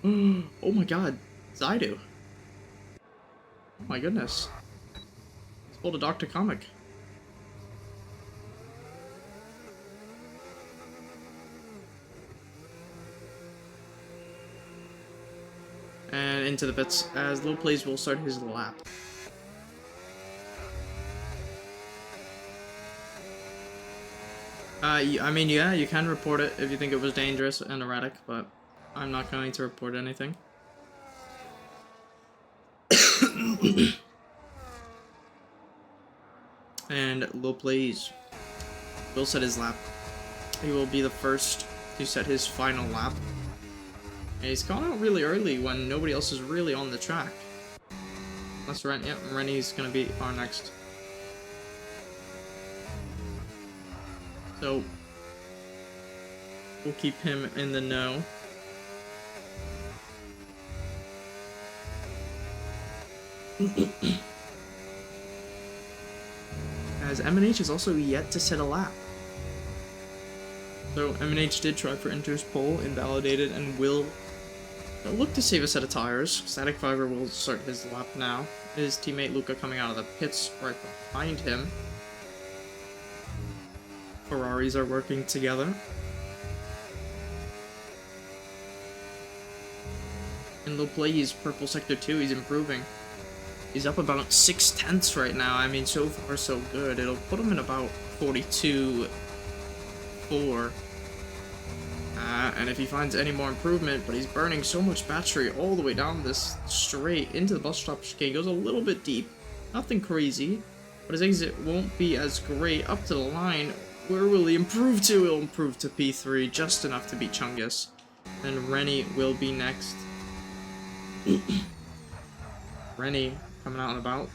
S1: Oh my god. Zaidu. Oh my goodness. He's pulled a Dr. Comic. And into the pits as Low Plays will start his lap. I mean, yeah, you can report it if you think it was dangerous and erratic, but I'm not going to report anything. And Low Plays will set his lap. He will be the first to set his final lap. And he's gone out really early when nobody else is really on the track. Unless Rennie's gonna be our next. So we'll keep him in the know. As M&H is also yet to set a lap. So M&H did try for Inter's pole, invalidated, and will look to save a set of tires. Static Fiber will start his lap now. His teammate Luca coming out of the pits right behind him. Ferraris are working together. And Low Plays purple sector 2, he's improving. He's up about 6/10 right now. I mean, so far so good. It'll put him in about 42.4. And if he finds any more improvement, but he's burning so much battery all the way down this straight into the bus stop chicane, goes a little bit deep. Nothing crazy, but his exit won't be as great. Up to the line, where will he improve to? He'll improve to P3, just enough to beat Chungus. Then Rennie will be next. Rennie coming out and about.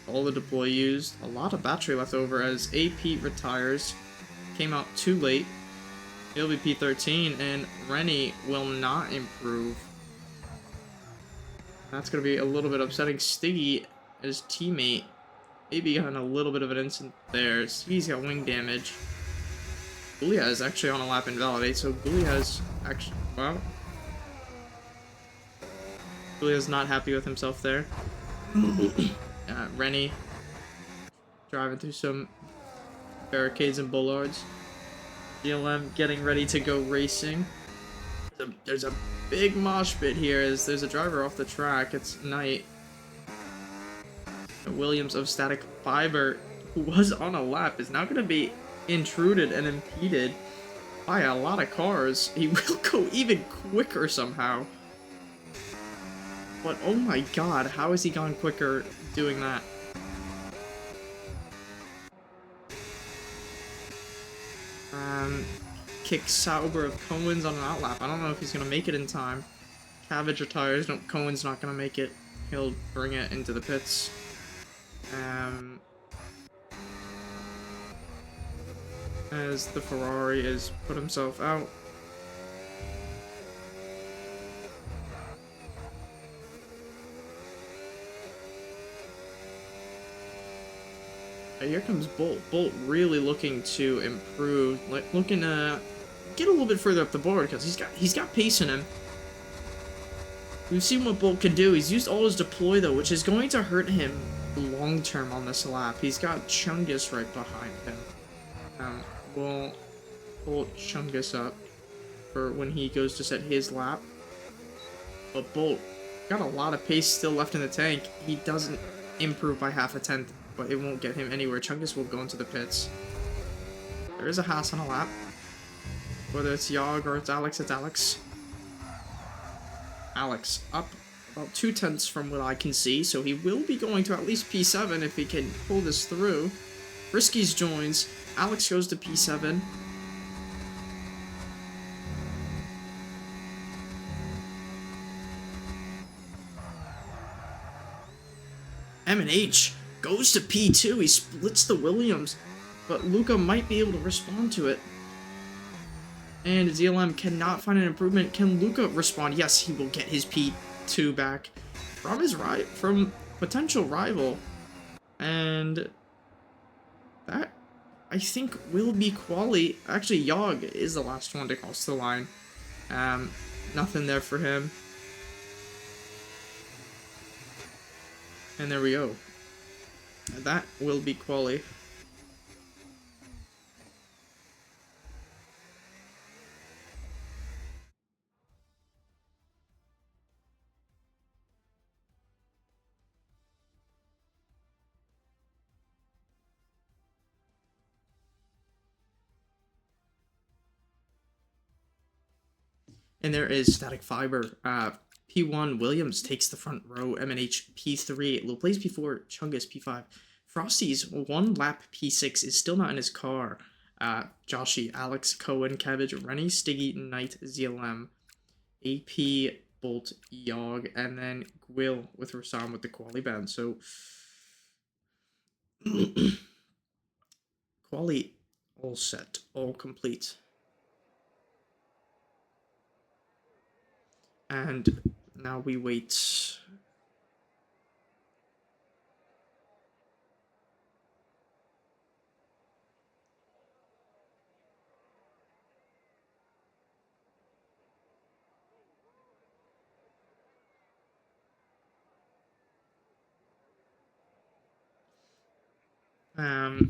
S1: All the deploy used. A lot of battery left over as AP retires. Came out too late. He'll be P13, and Rennie will not improve. That's going to be a little bit upsetting. Stiggy, his teammate, maybe got a little bit of an incident there. Stiggy's got wing damage. Gulia is actually on a lap invalidate, so Gulia's actually... Well... Gulia's not happy with himself there. Rennie driving through some barricades and bollards. DLM getting ready to go racing. There's a big mosh pit here as there's a driver off the track. It's night. Williams of Static Fiber, who was on a lap, is now going to be intruded and impeded by a lot of cars. He will go even quicker somehow. But oh my god, how has he gone quicker doing that? Kick Sauber of Cohen's on an outlap. I don't know if he's going to make it in time. Cabbage retires. No, Cohen's not going to make it. He'll bring it into the pits. As the Ferrari has put himself out. Here comes Bolt. Bolt really looking to improve, like looking to get a little bit further up the board because he's got pace in him. We've seen what Bolt can do. He's used all his deploy though, which is going to hurt him long term on this lap. He's got Chungus right behind him. We'll Bolt Chungus up for when he goes to set his lap. But Bolt got a lot of pace still left in the tank. He doesn't improve by half a tenth, but it won't get him anywhere. Chungus will go into the pits. There is a Haas on a lap. Whether it's Yog or it's Alex, it's Alex. Alex up about 2/10 from what I can see, so he will be going to at least P7 if he can pull this through. Friskies joins. Alex goes to P7. M&H goes to P2. He splits the Williams, but Luca might be able to respond to it. And ZLM cannot find an improvement. Can Luca respond? Yes, he will get his P2 back from his from potential rival. And that, I think, will be quali. Actually, Yog is the last one to cross the line. Nothing there for him. And there we go. That will be quali. And there is Static Fiber. P1, Williams takes the front row. M&H P3. Laplace P4. Chungus P5. Frosty's one lap P6 is still not in his car. Joshi, Alex, Cohen, Cabbage, Rennie, Stiggy, Knight, ZLM, AP, Bolt, Yog, and then Gwil with Rassam with the quali band. So, quali all set, all complete. And now we wait.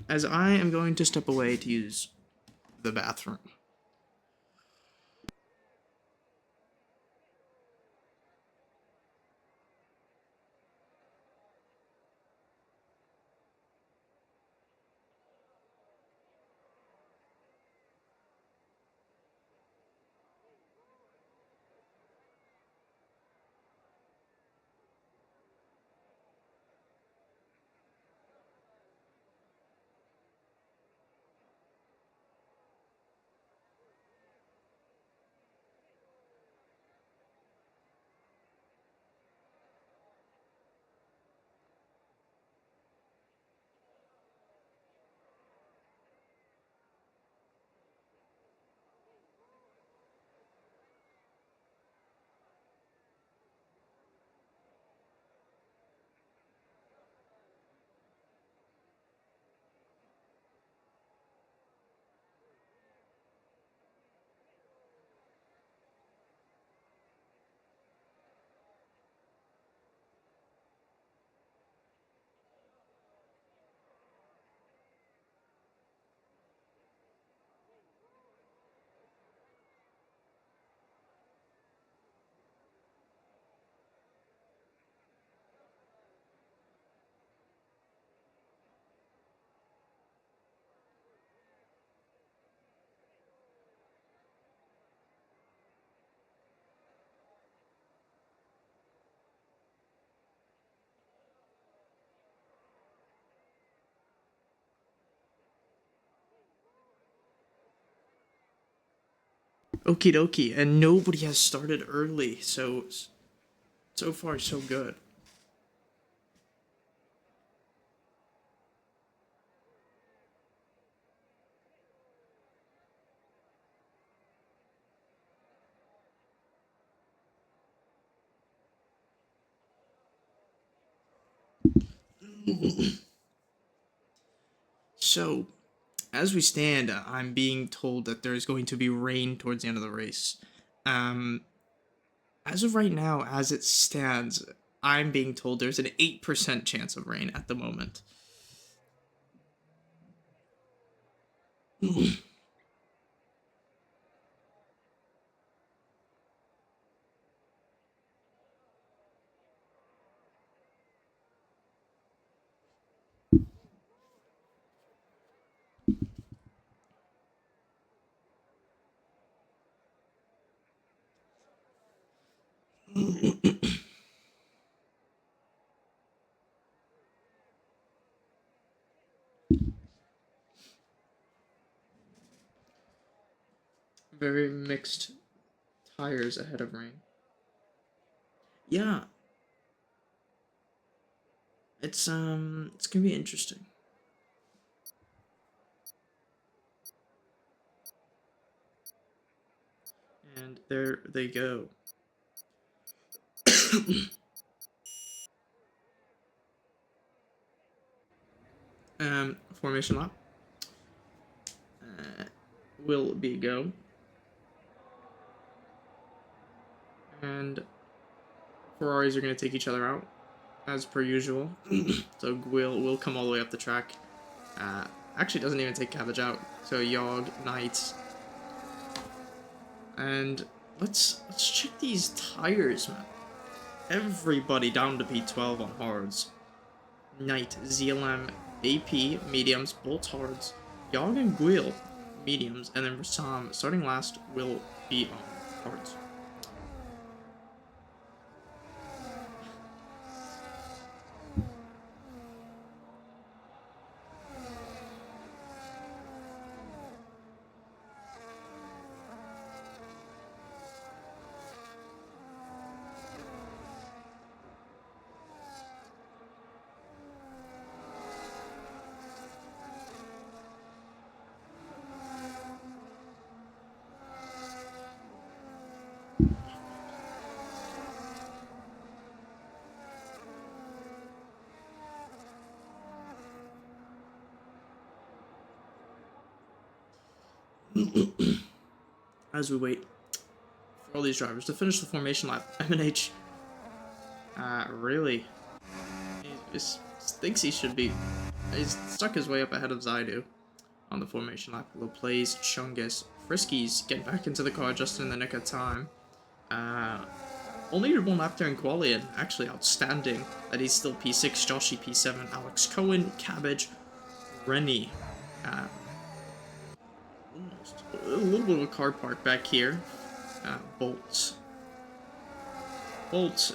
S1: As I am going to step away to use the bathroom. Okie dokie, and nobody has started early, so far so good. So, as we stand, I'm being told that there is going to be rain towards the end of the race. Um, as of right now, as it stands, I'm being told there's an 8% chance of rain at the moment. Very mixed tires ahead of rain. Yeah, it's gonna be interesting. And there they go. Formation lap. Will be a go. And Ferraris are going to take each other out, as per usual. So will come all the way up the track. Actually, doesn't even take Cabbage out. So Yogg, Knight, and let's check these tires, man. Everybody down to P12 on hards. Knight, ZLM, AP, mediums, Bolt hards. Yogg and Gwil, mediums, and then Rassam, starting last, will be on hards. As we wait for all these drivers to finish the formation lap, M&H really he thinks he should be. He's stuck his way up ahead of Zaidu on the formation lap. Laplace, Chungus, Friskies getting back into the car just in the nick of time. Only did one lap there in quali, and actually outstanding that he's still P6, Joshy P7, Alex Cohen, Cabbage, Rennie. A little bit of a car park back here. Bolt,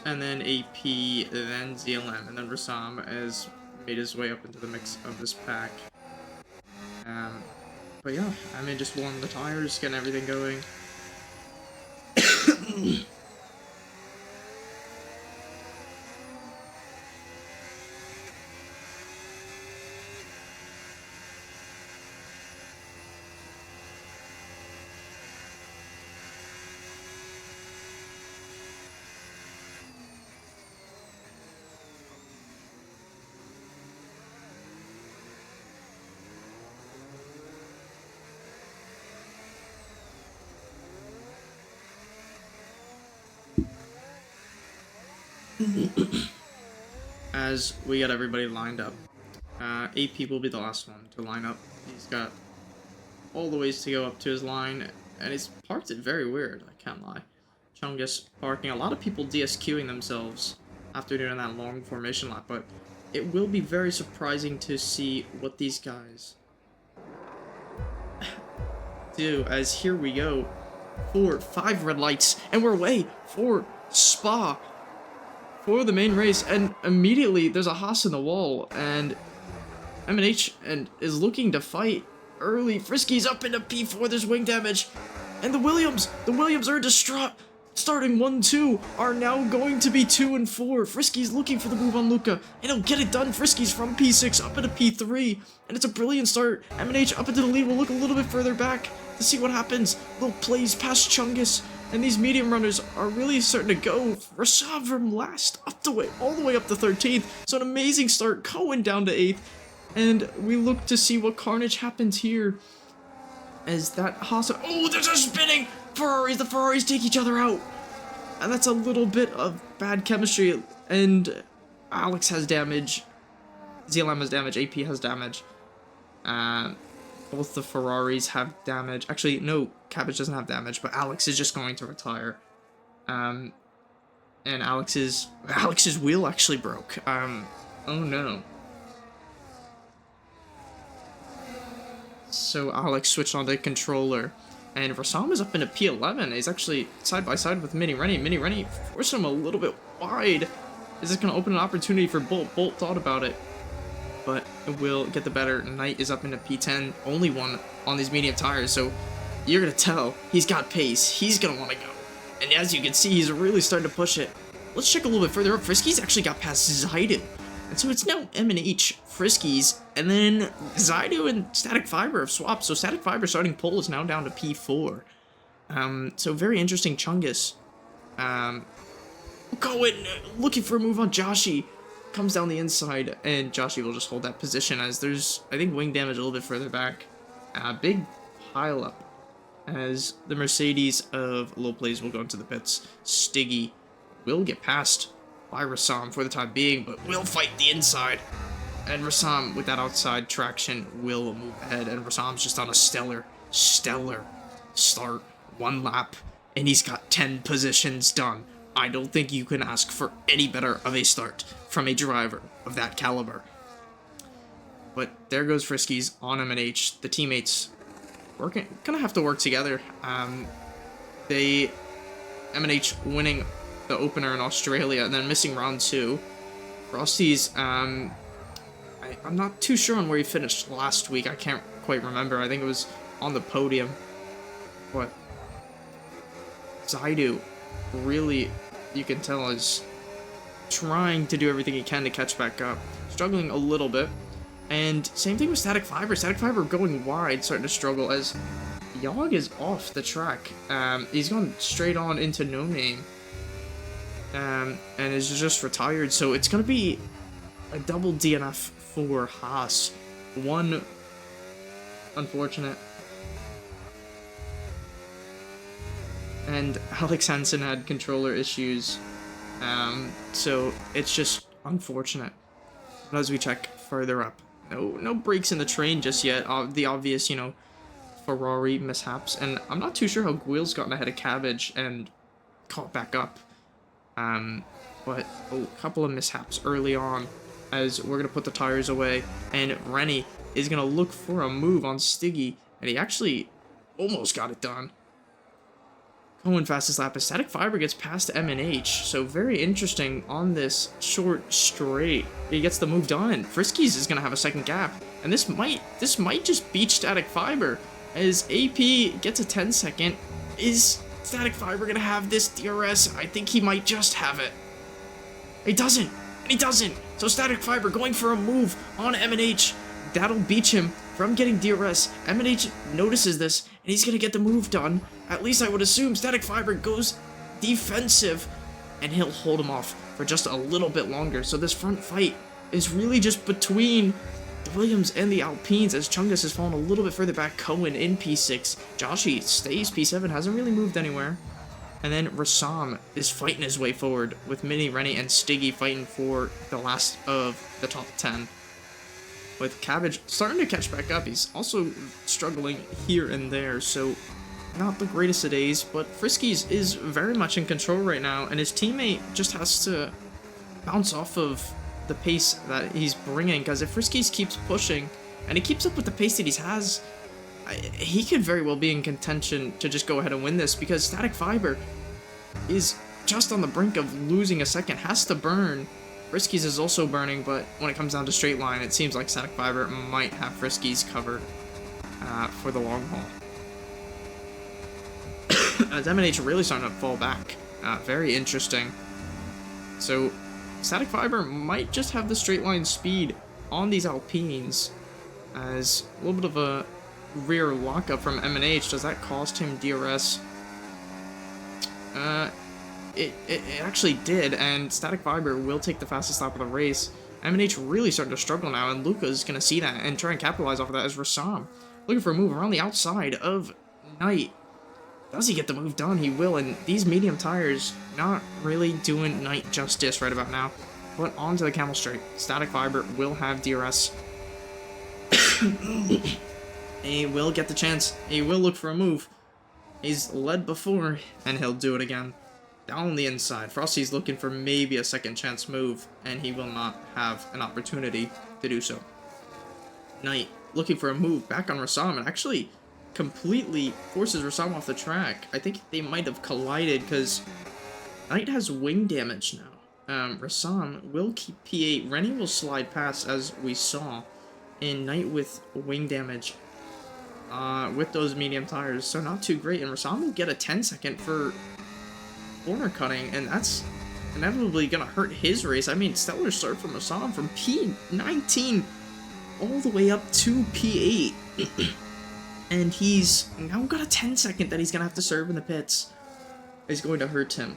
S1: and then AP, then ZLM, and then Rassam has made his way up into the mix of this pack. But yeah, I mean, just warm the tires, getting everything going. As we got everybody lined up, AP will be the last one to line up. He's got all the ways to go up to his line, and he's parked it very weird, I can't lie. Chungus parking, a lot of people DSQing themselves after doing that long formation lap, but it will be very surprising to see what these guys do, as here we go. 4, 5 red lights, and we're away for Spa for the main race, and immediately there's a Haas in the wall, and M&H is looking to fight early. Frisky's up into P4, there's wing damage. And the Williams are distraught. Starting 1-2 are now going to be 2 and 4. Frisky's looking for the move on Luca, and he'll get it done. Frisky's from P6 up into P3, and it's a brilliant start. M&H up into the lead. We'll look a little bit further back to see what happens. Little plays past Chungus, and these medium runners are really starting to go. Rashad from last, all the way up to 13th. So an amazing start. Cohen down to 8th, and we look to see what carnage happens here. As that Haas, oh, there's a spinning Ferraris. The Ferraris take each other out, and that's a little bit of bad chemistry. And Alex has damage, ZLM has damage, AP has damage. Both the Ferraris have damage. Actually, no, Cabbage doesn't have damage, but Alex is just going to retire. And Alex's wheel actually broke. Oh no. So Alex switched on the controller, and Rassam is up into P11. He's actually side by side with Mini Rennie. Mini Rennie forced him a little bit wide. Is this going to open an opportunity for Bolt? Bolt thought about it, but it will get the better. Knight is up into P10, only one on these medium tires, so you're going to tell he's got pace. He's going to want to go. And as you can see, he's really starting to push it. Let's check a little bit further up. Frisky's actually got past Zaidu. And so it's now M&H, Friskies, and then Zaidu and Static Fiber have swapped. So Static Fiber starting pole is now down to P4. So very interesting. Chungus. Cohen looking for a move on Joshi. Comes down the inside, and Joshi will just hold that position as there's, I think, wing damage a little bit further back. Big pile up as the Mercedes of low plays will go into the pits. Stiggy will get passed by Rassam for the time being, but will fight the inside. And Rassam, with that outside traction, will move ahead. And Rassam's just on a stellar start. 1 lap, and he's got 10 positions done. I don't think you can ask for any better of a start from a driver of that caliber. But there goes Friskies on M&H. The teammates gonna have to work together. M&H winning the opener in Australia and then missing round 2. Frosty's, I'm not too sure on where he finished last week. I can't quite remember. I think it was on the podium. But Zaidu really, you can tell, is trying to do everything he can to catch back up. Struggling a little bit. And same thing with Static Fiber. Static Fiber going wide, starting to struggle as Yogg is off the track. He's gone straight on into No Name. And is just retired. So it's going to be a double DNF for Haas. One unfortunate. And Alex Hansen had controller issues. So it's just unfortunate. But as we check further up, no breaks in the train just yet. The obvious, Ferrari mishaps. And I'm not too sure how Guil's gotten ahead of Cabbage and caught back up. But a couple of mishaps early on as we're going to put the tires away. And Rennie is going to look for a move on Stiggy. And he actually almost got it done. Cohen fastest lap as Static Fiber gets past M&H. So very interesting on this short straight. He gets the move done. Friskies is going to have a second gap. And this might just beat Static Fiber as AP gets a 10-second. Is Static Fiber going to have this DRS? I think he might just have it. He doesn't. And he doesn't. So Static Fiber going for a move on M&H. That'll beat him from getting DRS. M&H notices this, and he's going to get the move done. At least I would assume Static Fiber goes defensive, and he'll hold him off for just a little bit longer. So this front fight is really just between the Williams and the Alpines as Chungus has fallen a little bit further back. Cohen in P6. Joshi stays P7, hasn't really moved anywhere. And then Rassam is fighting his way forward with Mini, Rennie, and Stiggy fighting for the last of the top 10. With Cabbage starting to catch back up, he's also struggling here and there, so not the greatest of days, but Friskies is very much in control right now, and his teammate just has to bounce off of the pace that he's bringing, because if Friskies keeps pushing, and he keeps up with the pace that he has, he could very well be in contention to just go ahead and win this, because Static Fiber is just on the brink of losing a second, has to burn. Friskies is also burning, but when it comes down to straight line, it seems like Static Fiber might have Friskies covered for the long haul. as M&H really starting to fall back. Very interesting. So, Static Fiber might just have the straight line speed on these Alpines, as a little bit of a rear lockup from M&H. Does that cost him DRS? It actually did, and Static Fiber will take the fastest lap of the race. M&H really starting to struggle now, and Luca's going to see that and try and capitalize off of that as Rassam looking for a move around the outside of Knight. Does he get the move done? He will, and these medium tires not really doing Knight justice right about now. But onto the Camel Straight. Static Fiber will have DRS. He will get the chance. He will look for a move. He's led before, and he'll do it again. Down the inside. Frosty's looking for maybe a second chance move, and he will not have an opportunity to do so. Knight looking for a move back on Rassam, and actually completely forces Rassam off the track. I think they might have collided because Knight has wing damage now. Rassam will keep P8. Rennie will slide past, as we saw, and Knight with wing damage with those medium tires, so not too great. And Rassam will get a 10-second for corner cutting, and that's inevitably gonna hurt his race. I mean, stellar start from Rassam from P19 all the way up to P8. And he's now got a 10-second that he's gonna have to serve in the pits. Is going to hurt him.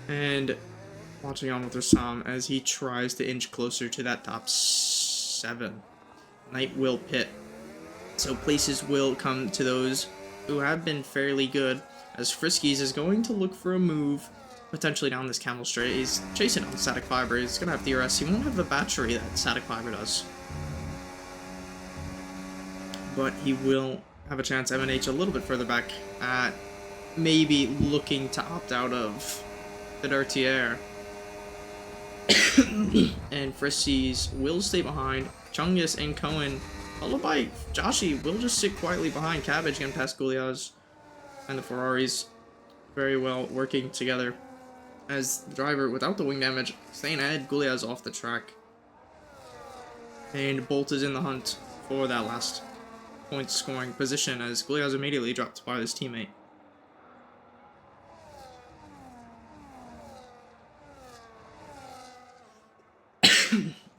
S1: And watching on with Rassam as he tries to inch closer to that top 7. Knight will pit. So places will come to those who have been fairly good, as Friskies is going to look for a move potentially down this Camel Straight. He's chasing on Static Fiber. He's going to have DRS. He won't have the battery that Static Fiber does. But he will have a chance. M&H a little bit further back at maybe looking to opt out of the Dirtier. And Friskies will stay behind. Chungus and Cohen, followed by Joshi, will just sit quietly behind. Cabbage getting past Goulias and the Ferraris very well working together. As the driver without the wing damage staying ahead, Goulias off the track. And Bolt is in the hunt for that last point scoring position, as Goulias immediately dropped by his teammate.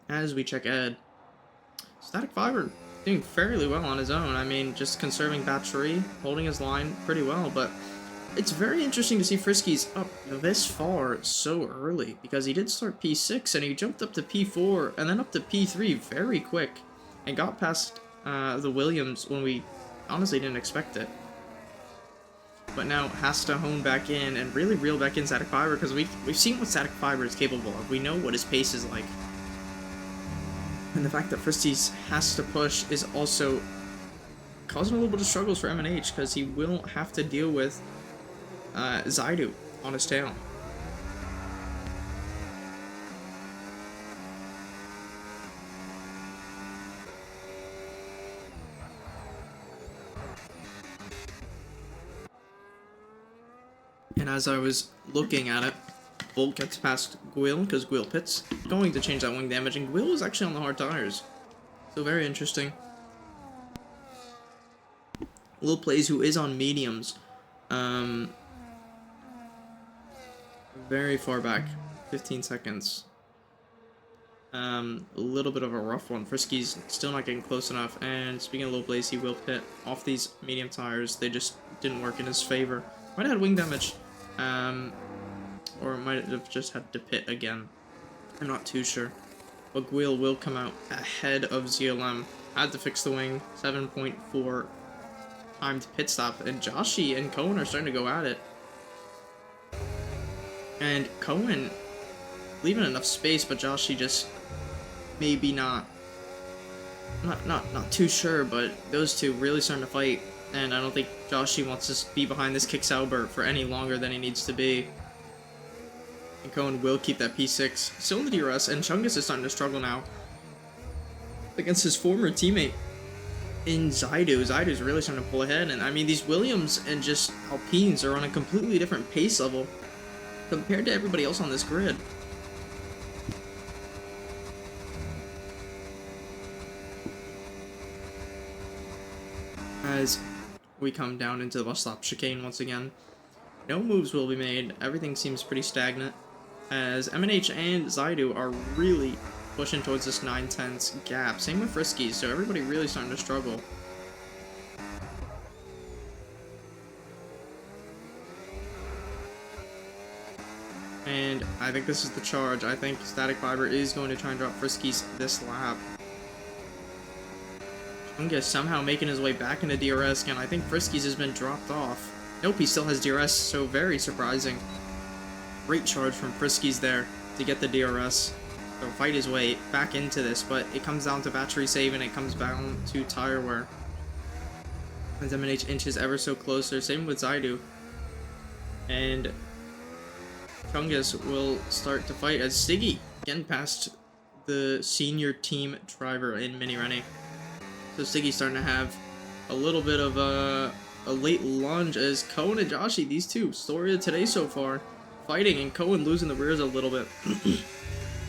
S1: As we check ahead, Static Fiber doing fairly well on his own. I mean, just conserving battery, holding his line pretty well, but it's very interesting to see Friskies up this far so early, because he did start P6 and he jumped up to P4 and then up to P3 very quick and got past the Williams when we honestly didn't expect it. But now has to hone back in and really reel back in Static Fiber, because we've seen what Static Fiber is capable of. We know what his pace is like. And the fact that Friskies has to push is also causing a little bit of struggles for M&H, because he will have to deal with Zaidu on his tail. And as I was looking at it, Bolt gets past Gwil, because Gwil pits, going to change that wing damage, and Gwil is actually on the hard tires. So very interesting. Lil Plays, who is on mediums, very far back, 15 seconds. A little bit of a rough one. Friskies still not getting close enough, and speaking of Lil Plays, he will pit off these medium tires. They just didn't work in his favor. Might have had wing damage. Or might have just had to pit again. I'm not too sure. But Gwil will come out ahead of ZLM. Had to fix the wing. 7.4 timed pit stop. And Joshi and Cohen are starting to go at it. And Cohen leaving enough space, but Joshi just maybe not too sure, but those two really starting to fight And I don't think Joshi wants to be behind this Kick Sauber for any longer than he needs to be. And Cohen will keep that P6. Still in the DRS, and Chungus is starting to struggle now against his former teammate in Zaidu. Zaidu's really starting to pull ahead, and I mean, these Williams and just Alpines are on a completely different pace level compared to everybody else on this grid. As we come down into the bus stop chicane once again, no moves will be made. Everything seems pretty stagnant, as MNH and Zaidu are really pushing towards this 9/10 gap. Same with Frisky, so everybody really starting to struggle. And I think this is the charge. I think Static Fiber is going to try and drop Frisky's this lap. Chungus somehow making his way back into DRS again. I think Frisky's has been dropped off. Nope, he still has DRS, so very surprising. Great charge from Frisky's there to get the DRS. So fight his way back into this, but it comes down to battery save and it comes down to tire wear. As MNH inches ever so closer, same with Zaidu. And Chungus will start to fight as Stiggy getting past the senior team driver in Mini Rennie. So Stiggy's starting to have a little bit of a late lunge as Cohen and Joshi, these two, story of today so far, fighting, and Cohen losing the rears a little bit.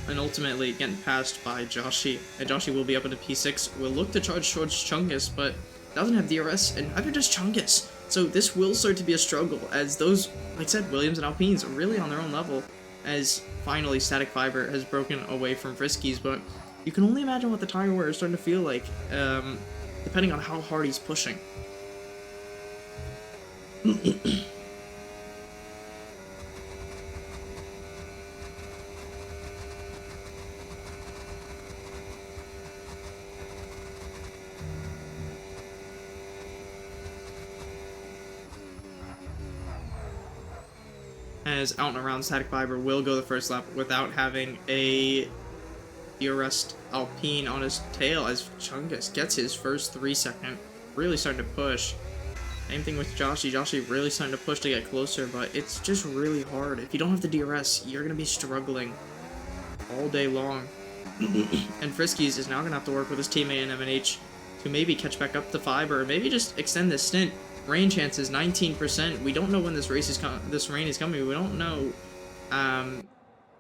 S1: And ultimately getting passed by Joshi. And Joshi will be up into P6, will look to charge towards Chungus, but doesn't have DRS, and neither does Chungus. So this will start to be a struggle, as those, like I said, Williams and Alpines are really on their own level, as finally Static Fiber has broken away from Frisky's, but you can only imagine what the tire wear is starting to feel like, depending on how hard he's pushing. As out and around, Static Fiber will go the first lap without having a DRS Alpine on his tail, as Chungus gets his first 3-second, really starting to push. Same thing with Joshi. Joshi really starting to push to get closer, but it's just really hard. If you don't have the DRS, you're going to be struggling all day long. And Frisky's is now going to have to work with his teammate in MNH to maybe catch back up to Fiber, or maybe just extend this stint. Rain chances 19%. We don't know when this rain is coming. We don't know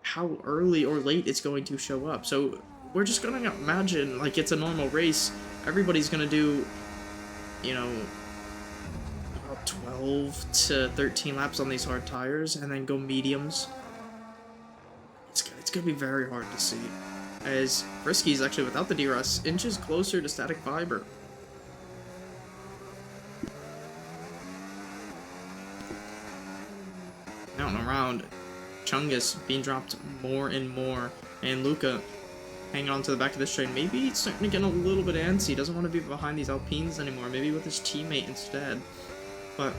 S1: how early or late it's going to show up. So we're just gonna imagine like it's a normal race. Everybody's gonna do, you know, about 12 to 13 laps on these hard tires, and then go mediums. It's gonna be very hard to see, as Frisky's actually without the DRS inches closer to Static Fiber. Out and around, Chungus being dropped more and more, and Luca hanging on to the back of this train. Maybe he's starting to get a little bit antsy. He doesn't want to be behind these Alpines anymore. Maybe with his teammate instead. But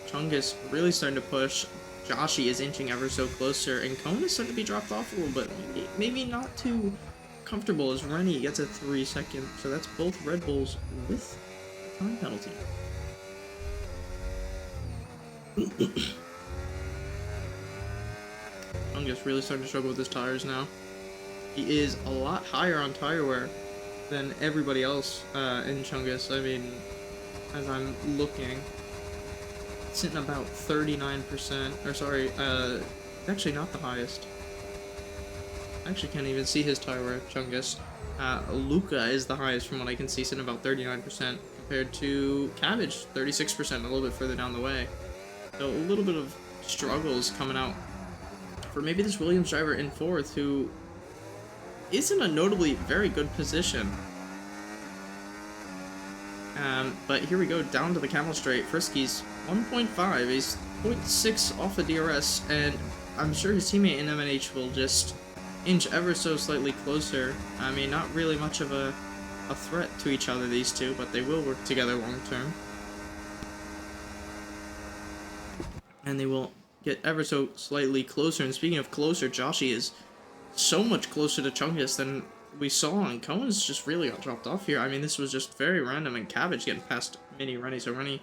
S1: Chungus really starting to push. Joshi is inching ever so closer, and Cohen is starting to be dropped off a little bit. Maybe not too comfortable, as Rennie gets a 3-second. So that's both Red Bulls with time penalty. Chungus really starting to struggle with his tires now. He is a lot higher on tire wear than everybody else in Chungus. I mean, as I'm looking, sitting about 39%, or sorry, actually not the highest. I actually can't even see his tire wear, Chungus. Luca is the highest from what I can see, sitting about 39%, compared to Cabbage, 36%, a little bit further down the way. So a little bit of struggles coming out for maybe this Williams driver in 4th, who is in a notably very good position. But here we go, down to the Camel Straight. Frisky's 1.5, he's 0.6 off of DRS, and I'm sure his teammate in MNH will just inch ever so slightly closer. I mean, not really much of a threat to each other, these two, but they will work together long term. And they will get ever so slightly closer. And speaking of closer, Joshi is so much closer to Chungus than we saw, and Cohen's just really got dropped off here. I mean, this was just very random, and Cabbage getting past mini Rennie. So Rennie,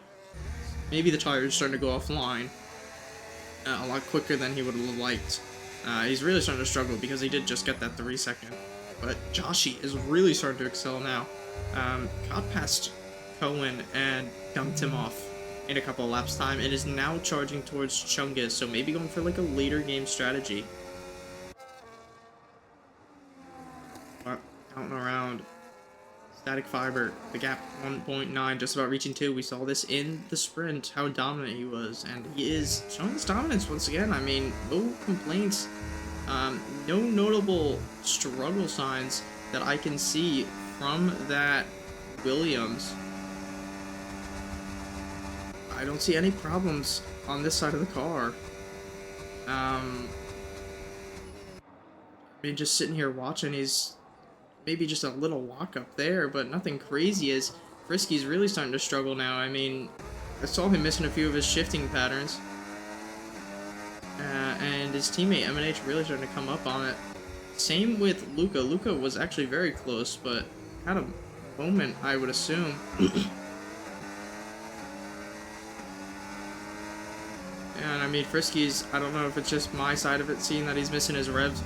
S1: maybe the tire is starting to go offline a lot quicker than he would have liked. He's really starting to struggle because he did just get that 3-second. But Joshy is really starting to excel now. Got past Cohen and dumped him off in a couple of laps time and is now charging towards Chungus, so maybe going for like a later game strategy. But counting around. Static Fiber, the gap 1.9, just about reaching 2. We saw this in the sprint, how dominant he was, and he is showing his dominance once again. I mean, no complaints, no notable struggle signs that I can see from that Williams. I don't see any problems on this side of the car. I mean, just sitting here watching, he's maybe just a little walk up there, but nothing crazy, as Frisky's really starting to struggle now. I mean, I saw him missing a few of his shifting patterns. And his teammate M&H really starting to come up on it. Same with Luca. Luca was actually very close, but had a moment, I would assume. And I mean, Frisky's, I don't know if it's just my side of it, seeing that he's missing his rev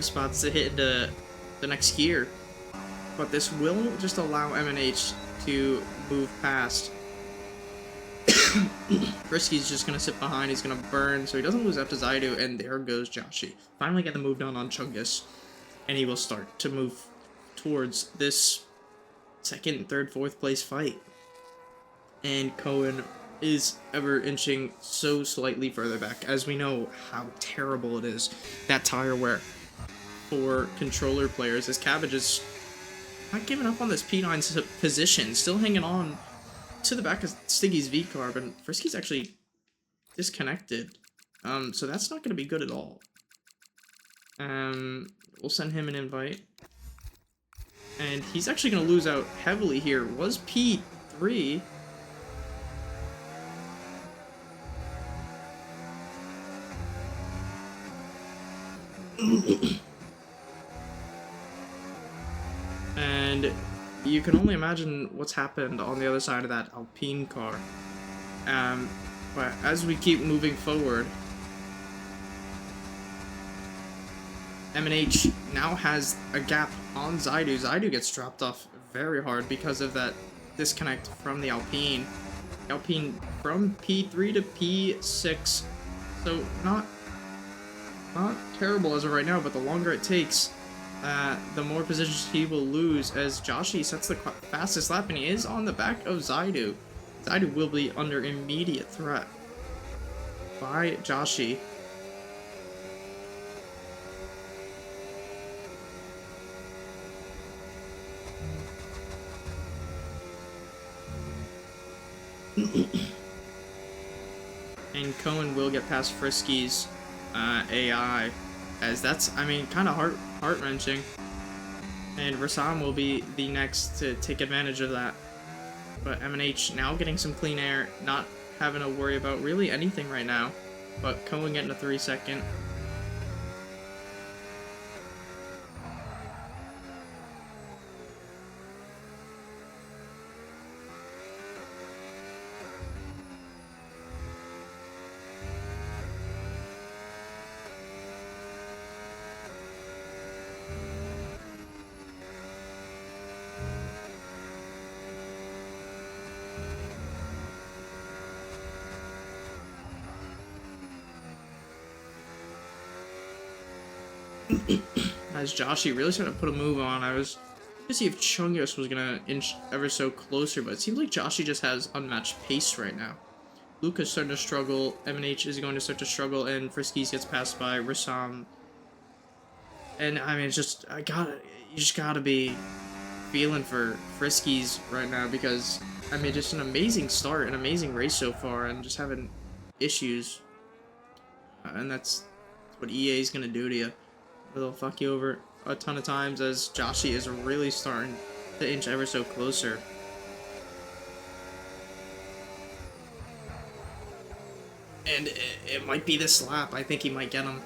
S1: spots to hit into the next gear, but this will just allow M&H to move past. Frisky's just gonna sit behind, he's gonna burn, so he doesn't lose up to Zaidu, and there goes Joshy. Finally get the move done on Chungus, and he will start to move towards this second, third, fourth place fight. And Cohen is ever inching so slightly further back, as we know how terrible it is, that tire wear for controller players, as Cabbage is not giving up on this P9 position, still hanging on to the back of Stiggy's V-car, but Frisky's actually disconnected, so that's not going to be good at all. We'll send him an invite, and he's actually going to lose out heavily here. Was P3... And you can only imagine what's happened on the other side of that Alpine car. But as we keep moving forward, M&H now has a gap on Zaidu. Zaidu gets dropped off very hard because of that disconnect from the Alpine. Alpine from P3 to P6, so not terrible as of right now, but the longer it takes, the more positions he will lose, as Joshy sets the fastest lap, and he is on the back of Zaidu. Zaidu will be under immediate threat by Joshy. And Cohen will get past Frisky's AI, as that's, I mean, kind of heart-wrenching. And Rassam will be the next to take advantage of that. But M&H now getting some clean air, not having to worry about really anything right now. But Cohen getting a 3-second. As Joshy really starting to put a move on. I was to see if Chungus was gonna inch ever so closer, but it seems like Joshy just has unmatched pace right now. Luca's starting to struggle, M&H is going to start to struggle, and Friskies gets passed by Rassam. And I mean, it's just, you just gotta be feeling for Friskies right now, because I mean, just an amazing start, an amazing race so far, and just having issues. And that's what EA is gonna do to you. They'll fuck you over a ton of times, as Joshy is really starting to inch ever so closer. And it might be this lap. I think he might get him.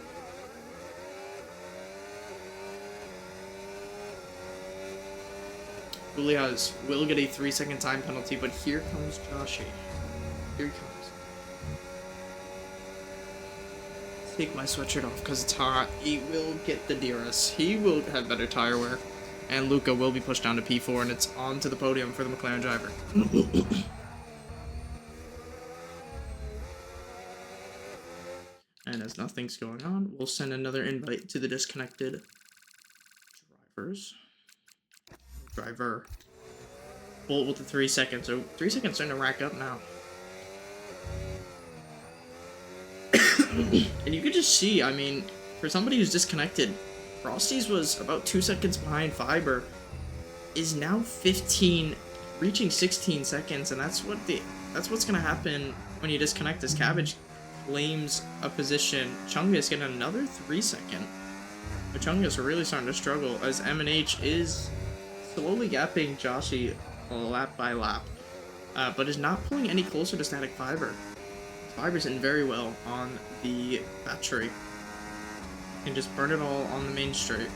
S1: will get a 3-second time penalty, but here comes Joshy. Here he comes. Take my sweatshirt off because it's hot. He will get the DRS. He will have better tire wear. And Luca will be pushed down to P4, and it's on to the podium for the McLaren driver. And as nothing's going on, we'll send another invite to the disconnected driver. Bolt with the 3 seconds. So 3 seconds starting to rack up now. And you could just see, I mean, for somebody who's disconnected, Frosty's was about 2 seconds behind Fiber, is now 15, reaching 16 seconds, and that's what's gonna happen when you disconnect. As Cabbage claims a position, Chungus getting another 3 second. But Chungus are really starting to struggle as M&H is slowly gapping Joshy lap by lap, but is not pulling any closer to Static Fiber. Fiber's in very well on the battery. Can just burn it all on the main straight.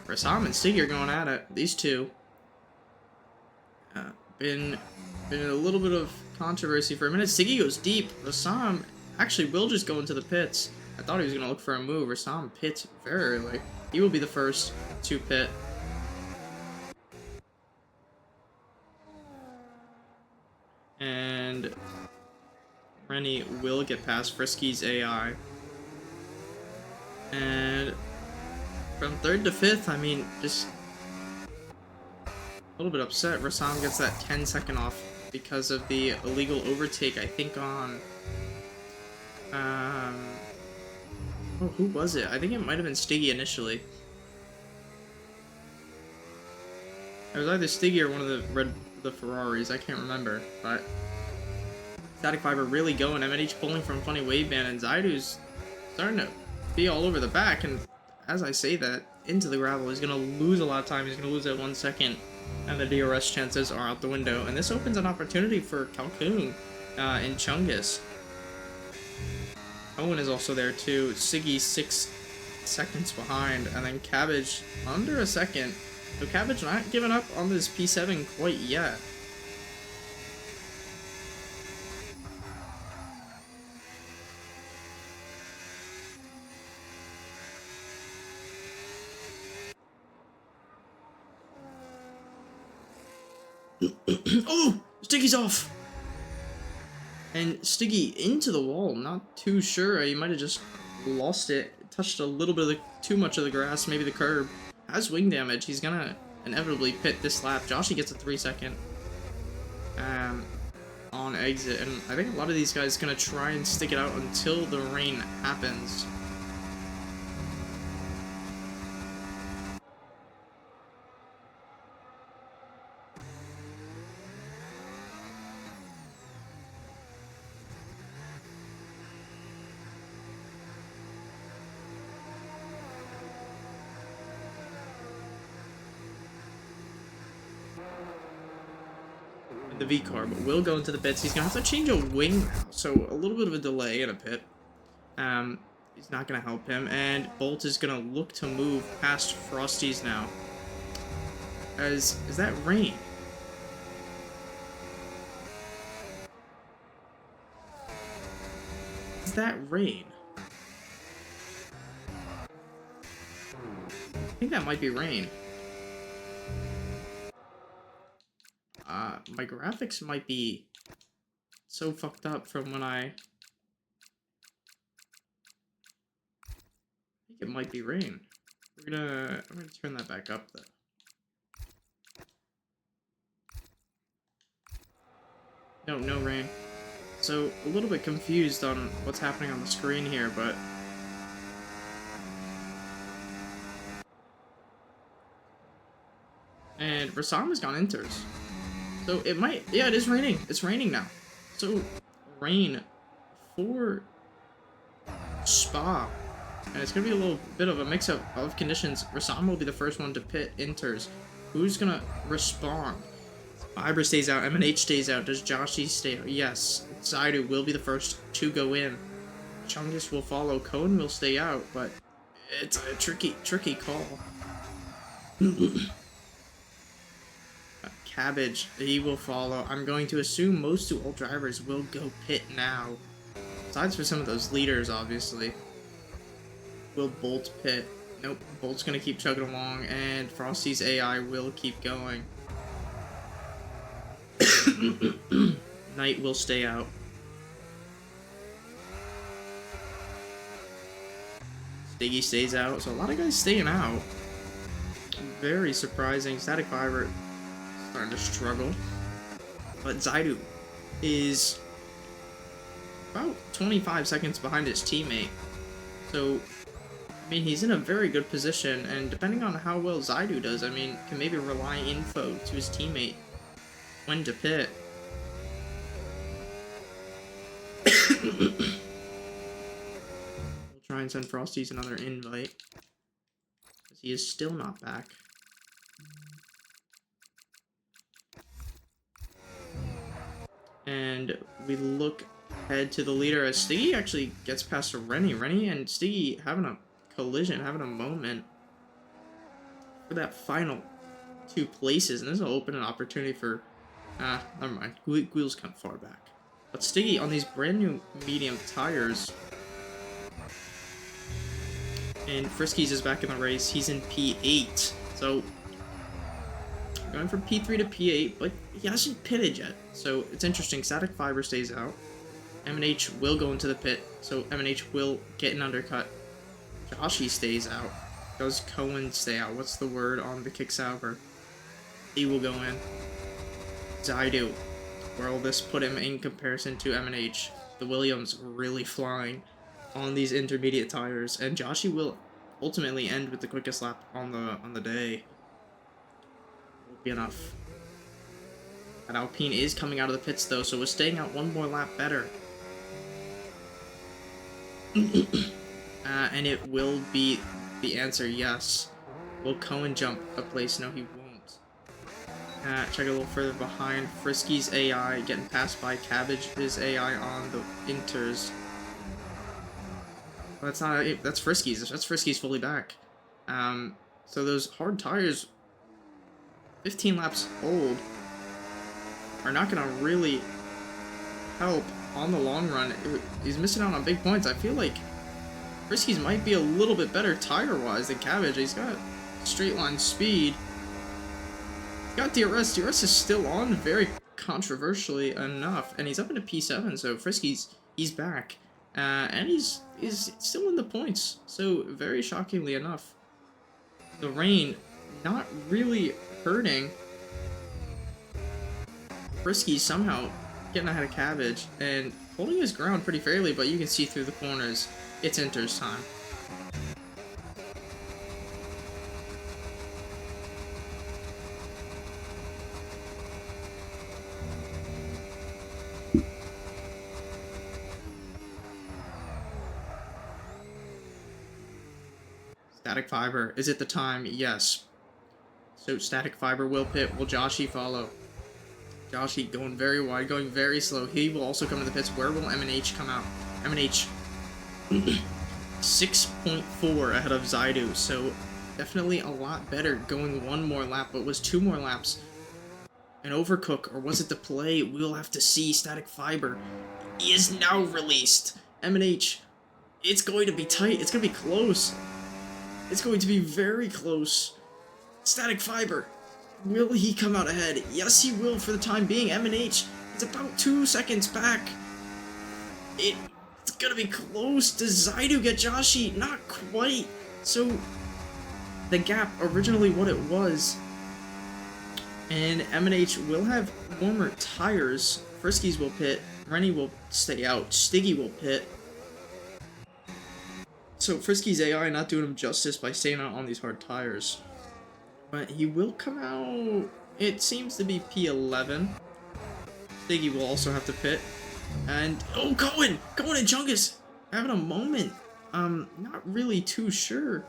S1: Rassam and Stiggy are going at it. These two been a little bit of controversy for a minute. Stiggy goes deep. Rassam actually will just go into the pits. I thought he was going to look for a move. Rassam pits very early. He will be the first to pit. And Rennie will get past Frisky's AI. And from 3rd to 5th, I mean, just a little bit upset. Rassam gets that 10-second off because of the illegal overtake, I think, on... oh, who was it? I think it might have been Stiggy initially. It was either Stiggy or one of the Ferraris, I can't remember, but... Static Fiber really going, M&H pulling from Funny Wave Band, and Zaidu's starting to be all over the back, and as I say that, into the gravel, he's going to lose a lot of time. He's going to lose that 1 second, and the DRS chances are out the window. And this opens an opportunity for Calhoun and Chungus. Owen is also there too. Siggy 6 seconds behind, and then Cabbage under a second. So Cabbage not giving up on this P7 quite yet. Oh! Stiggy's off! And Stiggy into the wall, not too sure. He might have just lost it. Touched a little bit of too much of the grass, maybe the curb. Has wing damage. He's gonna inevitably pit this lap. Joshy gets a 3 second on exit. And I think a lot of these guys are gonna try and stick it out until the rain happens. The V car, but will go into the pits. He's gonna have to change a wing now, so a little bit of a delay in a pit. He's not gonna help him, and Bolt is gonna look to move past Frosty's now. Is that rain? Is that rain? I think that might be rain. My graphics might be so fucked up from when I think it might be rain. I'm gonna turn that back up though. No rain. So a little bit confused on what's happening on the screen here, but and Rassam has gone inters. So it might, yeah, it is raining. It's raining now. So rain for Spa. And it's going to be a little bit of a mix-up of conditions. Rasan will be the first one to pit, enters. Who's going to respond? Fiber stays out, MNH stays out. Does Joshi stay out? Yes. Zaidu will be the first to go in. Chungus will follow. Cohen will stay out, but it's a tricky call. Cabbage, he will follow. I'm going to assume most 2 old drivers will go pit now. Besides for some of those leaders, obviously. Will Bolt pit? Nope, Bolt's gonna keep chugging along, and Frosty's AI will keep going. Knight will stay out. Stiggy stays out, so a lot of guys staying out. Very surprising. Static Fiber starting to struggle. But Zaidu is about 25 seconds behind his teammate. So, I mean, he's in a very good position, and depending on how well Zaidu does, I mean, can maybe rely info to his teammate when to pit. We'll try and send Frosty's another invite, because he is still not back. And we look ahead to the leader as Stiggy actually gets past Rennie. Rennie and Stiggy having a collision, having a moment for that final 2 places. And this will open an opportunity for... never mind. Wheel's kind of far back. But Stiggy on these brand new medium tires. And Friskies is back in the race. He's in P8. So... going from P3 to P8, but he hasn't pitted yet. So it's interesting. Static Fiber stays out. MNH will go into the pit, so MNH will get an undercut. Joshi stays out. Does Cohen stay out? What's the word on the kick salver? He will go in. Zaidu. Where will this put him in comparison to MNH? The Williams really flying on these intermediate tires, and Joshi will ultimately end with the quickest lap on the day. Be enough. That Alpine is coming out of the pits though, so we're staying out 1 more lap better. And it will be the answer, yes. Will Cohen jump a place? No, he won't. Check a little further behind. Frisky's AI getting passed by Cabbage's AI on the inters. Well, that's not. That's Frisky's. That's Frisky's fully back. So those hard tires, 15 laps old, are not going to really help on the long run. He's missing out on big points. I feel like Frisky's might be a little bit better tire-wise than Cabbage. He's got straight line speed. He's got DRS. DRS is still on, very controversially enough, and he's up into P7, so he's back. And he's still in the points, so very shockingly enough. The rain not really hurting Frisky somehow getting ahead of Cabbage and holding his ground pretty fairly, but you can see through the corners. It's Inter's time. Static Fiber, is it the time? Yes. So Static Fiber will pit. Will Joshi follow? Joshi going very wide, going very slow. He will also come to the pits. Where will MNH come out? MNH 6.4 ahead of Zaidu, so definitely a lot better going 1 more lap, but was 2 more laps an overcook, or was it the play? We'll have to see. Static Fiber is now released. MNH, it's going to be tight. It's going to be close. It's going to be very close. Static Fiber, will he come out ahead? Yes, he will for the time being. MNH is about 2 seconds back. It's gonna be close. Does Zaidu get Joshi? Not quite. So, the gap, originally what it was, and MNH will have warmer tires. Friskies will pit. Rennie will stay out. Stiggy will pit. So Frisky's AI not doing him justice by staying out on these hard tires. But he will come out, it seems to be P11. Stiggy will also have to pit. And, oh, Cohen and Chungus having a moment. Not really too sure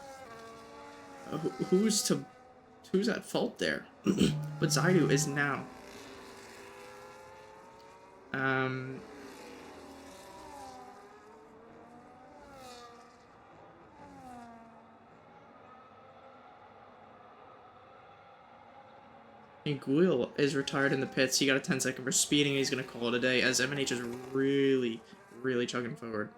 S1: who's at fault there. But Zaidu is now. Um, and Guil is retired in the pits. He got a 10-second for speeding. He's going to call it a day as MNH is really, really chugging forward.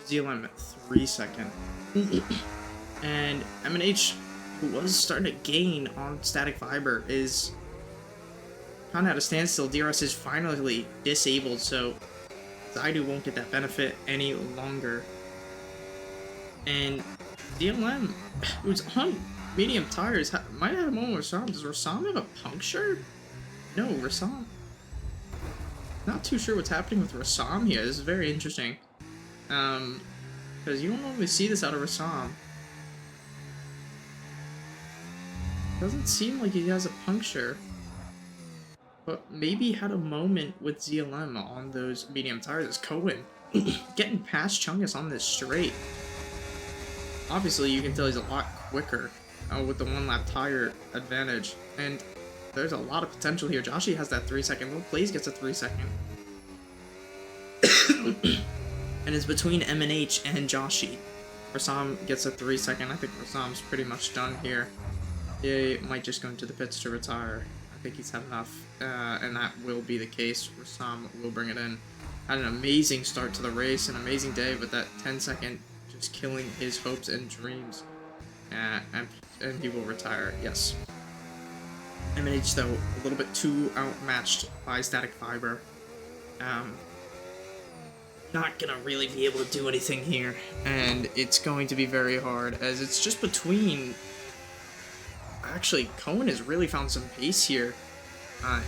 S1: ZLM at 3 seconds. And MNH, who was starting to gain on static fiber, is kind of at a standstill. DRS is finally disabled, so Zaidu won't get that benefit any longer. And DLM, who's on medium tires, might have had a moment with Rassam. Does Rassam have a puncture? No, Rassam. Not too sure what's happening with Rassam here. This is very interesting. Because you don't normally see this out of Rassam. Doesn't seem like he has a puncture. But maybe he had a moment with ZLM on those medium tires. As Cohen getting past Chungus on this straight. Obviously, you can tell he's a lot quicker with the 1-lap tire advantage. And there's a lot of potential here. Joshi has that 3-second. Will Plays gets a 3-second. And it's between MNH and Joshi. Rassam gets a 3-second. I think Rassam's pretty much done here. He might just go into the pits to retire. I think he's had enough, and that will be the case. Rassam will bring it in. Had an amazing start to the race, an amazing day, but that 10-second just killing his hopes and dreams. And he will retire, yes. MNH, though, a little bit too outmatched by static fiber. Not gonna really be able to do anything here, and it's going to be very hard, as it's just between... Actually, Cohen has really found some pace here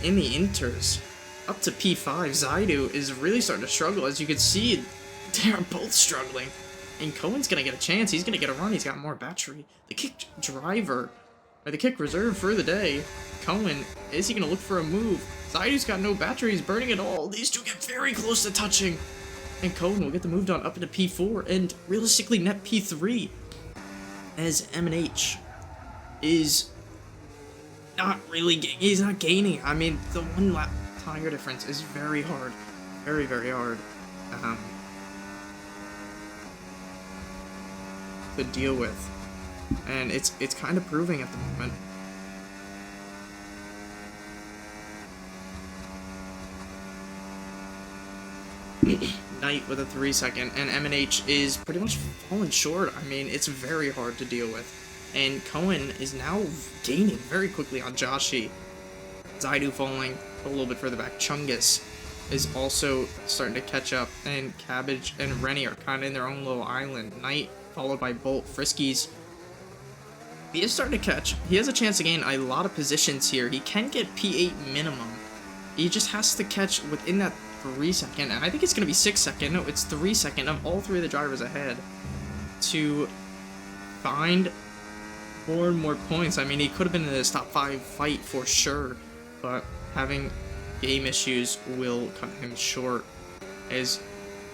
S1: in the inters. Up to P5, Zaidu is really starting to struggle. As you can see, they are both struggling. And Cohen's gonna get a chance, he's gonna get a run, he's got more battery. The kick driver, or the kick reserve for the day, Cohen, is he gonna look for a move? Zaidu's got no battery, he's burning it all. These two get very close to touching. And Cohen will get the move done up into P4 and realistically net P3 as MNH is not really he's not gaining. I mean, the 1-lap tire difference is very hard. Very, very hard to deal with. And it's kind of proving at the moment. Knight with a 3-second, and MNH is pretty much falling short. I mean, it's very hard to deal with. And Cohen is now gaining very quickly on Joshi. Zaidu falling a little bit further back. Chungus is also starting to catch up, and Cabbage and Rennie are kind of in their own little island. Knight followed by Bolt. Friskies, he is starting to catch. He has a chance to gain a lot of positions here. He can get P8 minimum. He just has to catch within that 3-second, and I think it's going to be 6-second. No, it's 3-second of all three of the drivers ahead to find more and more points. I mean, he could have been in this top 5 fight for sure, but having game issues will cut him short as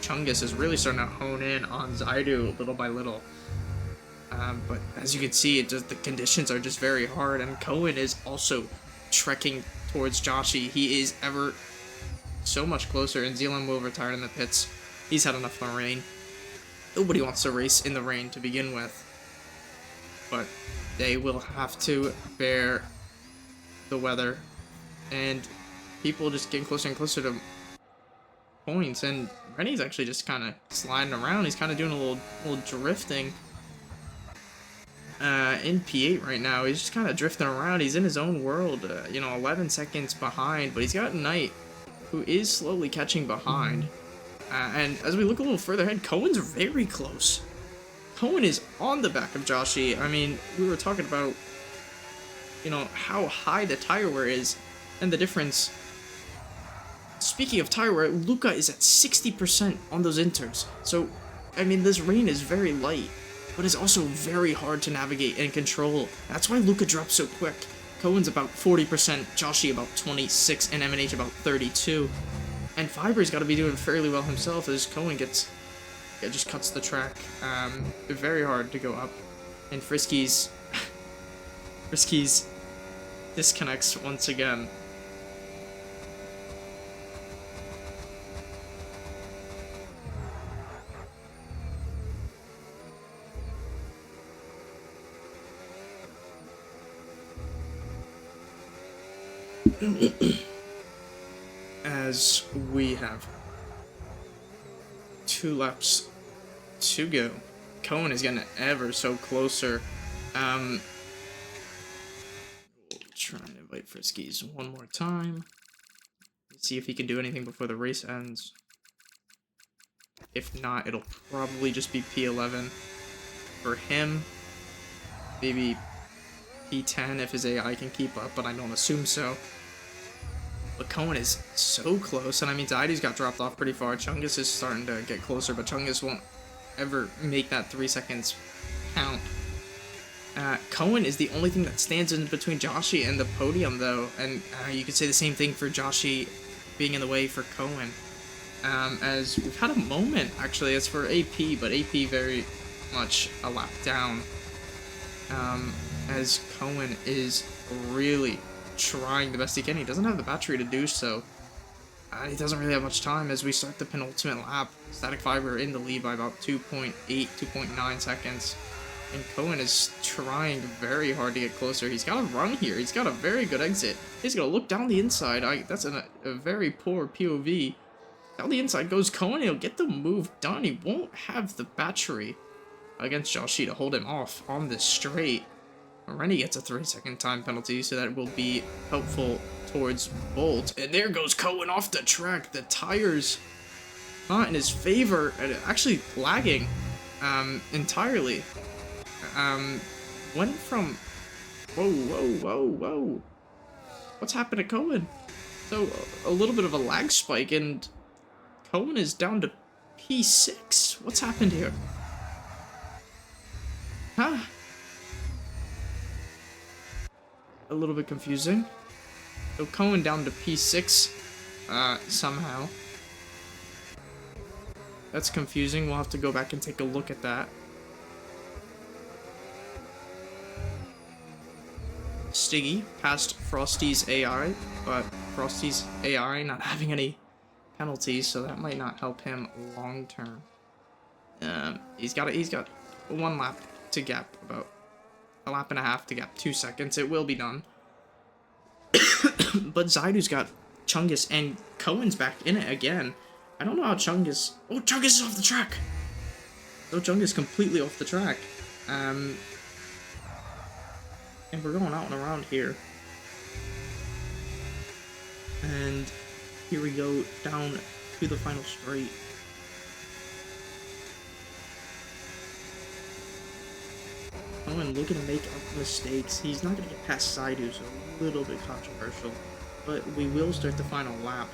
S1: Chungus is really starting to hone in on Zaidu little by little. But as you can see, the conditions are just very hard, and Cohen is also trekking towards Joshi. He is ever so much closer, and Zealand will retire in the pits. He's had enough of the rain. Nobody wants to race in the rain to begin with, but they will have to bear the weather, and people just getting closer and closer to points. And Rennie's actually just kind of sliding around. He's kind of doing a little drifting in P8 right now. He's just kind of drifting around. He's in his own world, 11 seconds behind, but he's got Knight who is slowly catching behind. And as we look a little further ahead, Cohen's very close. Cohen is on the back of Joshi. I mean, we were talking about, you know, how high the tire wear is and the difference. Speaking of tire wear, Luca is at 60% on those inters. So, I mean, this rain is very light, but it's also very hard to navigate and control. That's why Luca drops so quick. Cohen's about 40%, Joshi about 26, and MNH about 32. And Fiber's got to be doing fairly well himself as Cohen just cuts the track. Very hard to go up. And Frisky's disconnects once again. As we have 2 laps to go. Cohen is getting ever so closer. We'll try and invite Friskies one more time. See if he can do anything before the race ends. If not, it'll probably just be P11 for him. Maybe P10 if his AI can keep up, but I don't assume so. But Cohen is so close, and I mean, Zaidu's got dropped off pretty far. Chungus is starting to get closer, but Chungus won't ever make that 3 seconds count. Cohen is the only thing that stands in between Joshi and the podium, though, and you could say the same thing for Joshi being in the way for Cohen. As we've had a moment, actually, as for AP, but AP very much a lap down. As Cohen is really trying the best he can. He doesn't have the battery to do so. He doesn't really have much time as we start the penultimate lap. Static Fiber in the lead by about 2.8, 2.9 seconds. And Cohen is trying very hard to get closer. He's got a run here. He's got a very good exit. He's going to look down the inside. That's a very poor POV. Down the inside goes Cohen. He'll get the move done. He won't have the battery against Joshi to hold him off on this straight. Rennie gets a 3-second time penalty, so that will be helpful towards Bolt. And there goes Cohen off the track. The tires not in his favor, and actually lagging entirely. Went from... Whoa. What's happened to Cohen? So, a little bit of a lag spike, and Cohen is down to P6. What's happened here? Huh? A little bit confusing. So Cohen down to P6 somehow. That's confusing. We'll have to go back and take a look at that. Stiggy passed Frosty's AI, but Frosty's AI not having any penalties, so that might not help him long term. He's got 1 lap to gap, about a lap and a half to gap 2 seconds. It will be done. But Zaidu's got Chungus, and Cohen's back in it again. I don't know how Chungus... Oh, Chungus is off the track! So Chungus completely off the track. And we're going out and around here. And here we go down to the final straight. Cohen looking to make up mistakes. He's not going to get past Zaidu, so a little bit controversial. But we will start the final lap.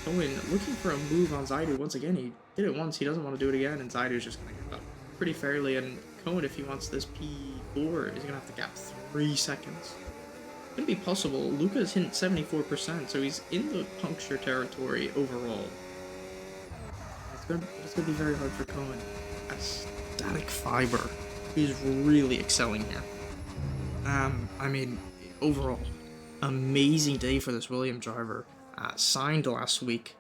S1: Cohen looking for a move on Zaidu once again. He did it once, he doesn't want to do it again, and Zaidu's just going to get up pretty fairly. And Cohen, if he wants this P4, is going to have to gap 3 seconds. It's going to be possible. Luca's hitting 74%, so he's in the puncture territory overall. It's going to be very hard for Cohen. Static Fiber. He's really excelling here. I mean, overall, amazing day for this Williams driver. Signed last week.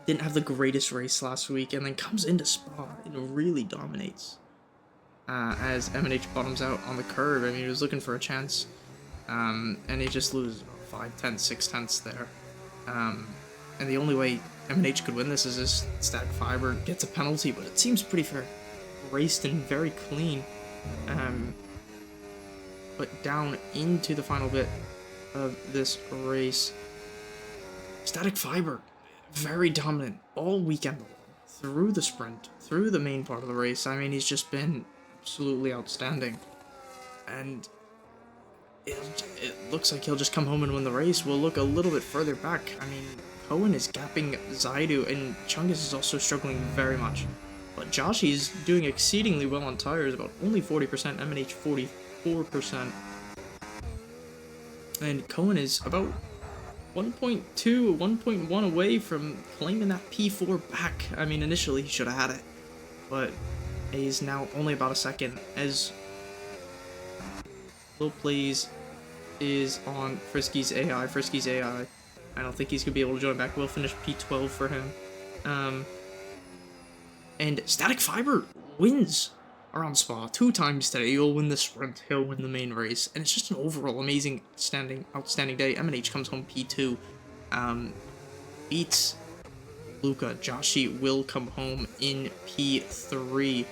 S1: Didn't have the greatest race last week, and then comes into Spa and really dominates. As MNH bottoms out on the curve. I mean, he was looking for a chance, and he just loses 5/10, 6/10 there. And the only way MNH could win this is this Static Fiber gets a penalty, but it seems pretty fair. Raced and very clean. But down into the final bit of this race, Static Fiber, very dominant all weekend long, through the sprint, through the main part of the race. I mean, he's just been absolutely outstanding. And it looks like he'll just come home and win the race. We'll look a little bit further back. I mean, Cohen is gapping Zaidu, and Chungus is also struggling very much. But Joshi's doing exceedingly well on tires, about only 40%, MNH 44%. And Cohen is about 1.2, 1.1 away from claiming that P4 back. I mean, initially he should have had it, but he's now only about a second, as Low Plays is on Frisky's AI. Frisky's AI, I don't think he's going to be able to join back. We'll finish P12 for him. And Static Fiber wins around Spa 2 times today. He'll win the sprint, he'll win the main race, and it's just an overall amazing, outstanding day. MNH comes home P2, beats Luca. Joshi will come home in P3.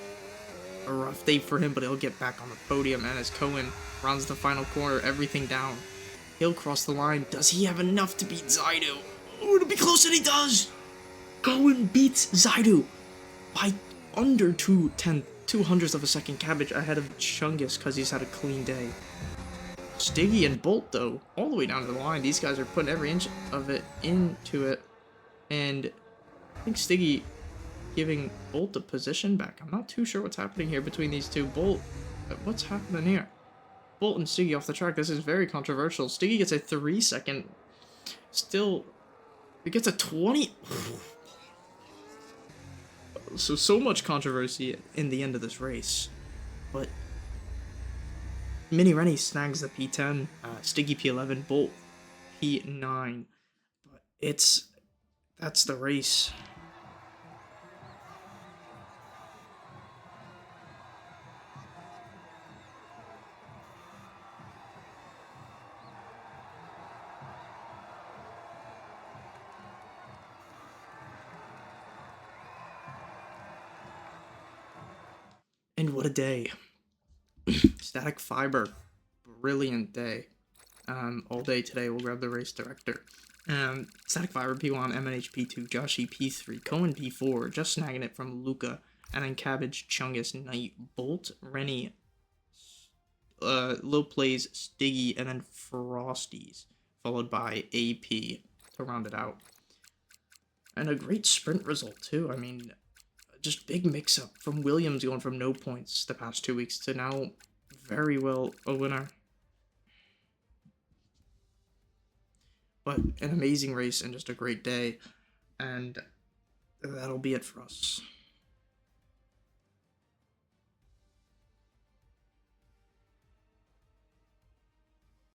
S1: A rough day for him, but he'll get back on the podium, and as Cohen rounds the final corner, everything down, he'll cross the line. Does he have enough to beat Zaidu? Oh, it'll be close, and he does! Cohen beats Zaidu by under 2/200ths of a second cabbage ahead of Chungus because he's had a clean day. Stiggy and Bolt, though, all the way down to the line. These guys are putting every inch of it into it, and I think Stiggy giving Bolt the position back. I'm not too sure what's happening here between these two. Bolt, what's happening here? Bolt and Stiggy off the track. This is very controversial. Stiggy gets a 3-second. Still, it gets a 20. So much controversy in the end of this race. But Mini Rennie snags the P10, Stiggy P11, Bolt P9. But that's the race. And what a day. Static Fiber, brilliant day. All day today, we'll grab the race director. Static Fiber P1, MNH P2, Joshi P3, Cohen P4, just snagging it from Luca, and then Cabbage, Chungus, Knight, Bolt, Rennie, Low Plays, Stiggy, and then Frosties, followed by AP to round it out. And a great sprint result, too. I mean, just big mix-up from Williams going from no points the past 2 weeks to now very well a winner. But an amazing race and just a great day, and that'll be it for us.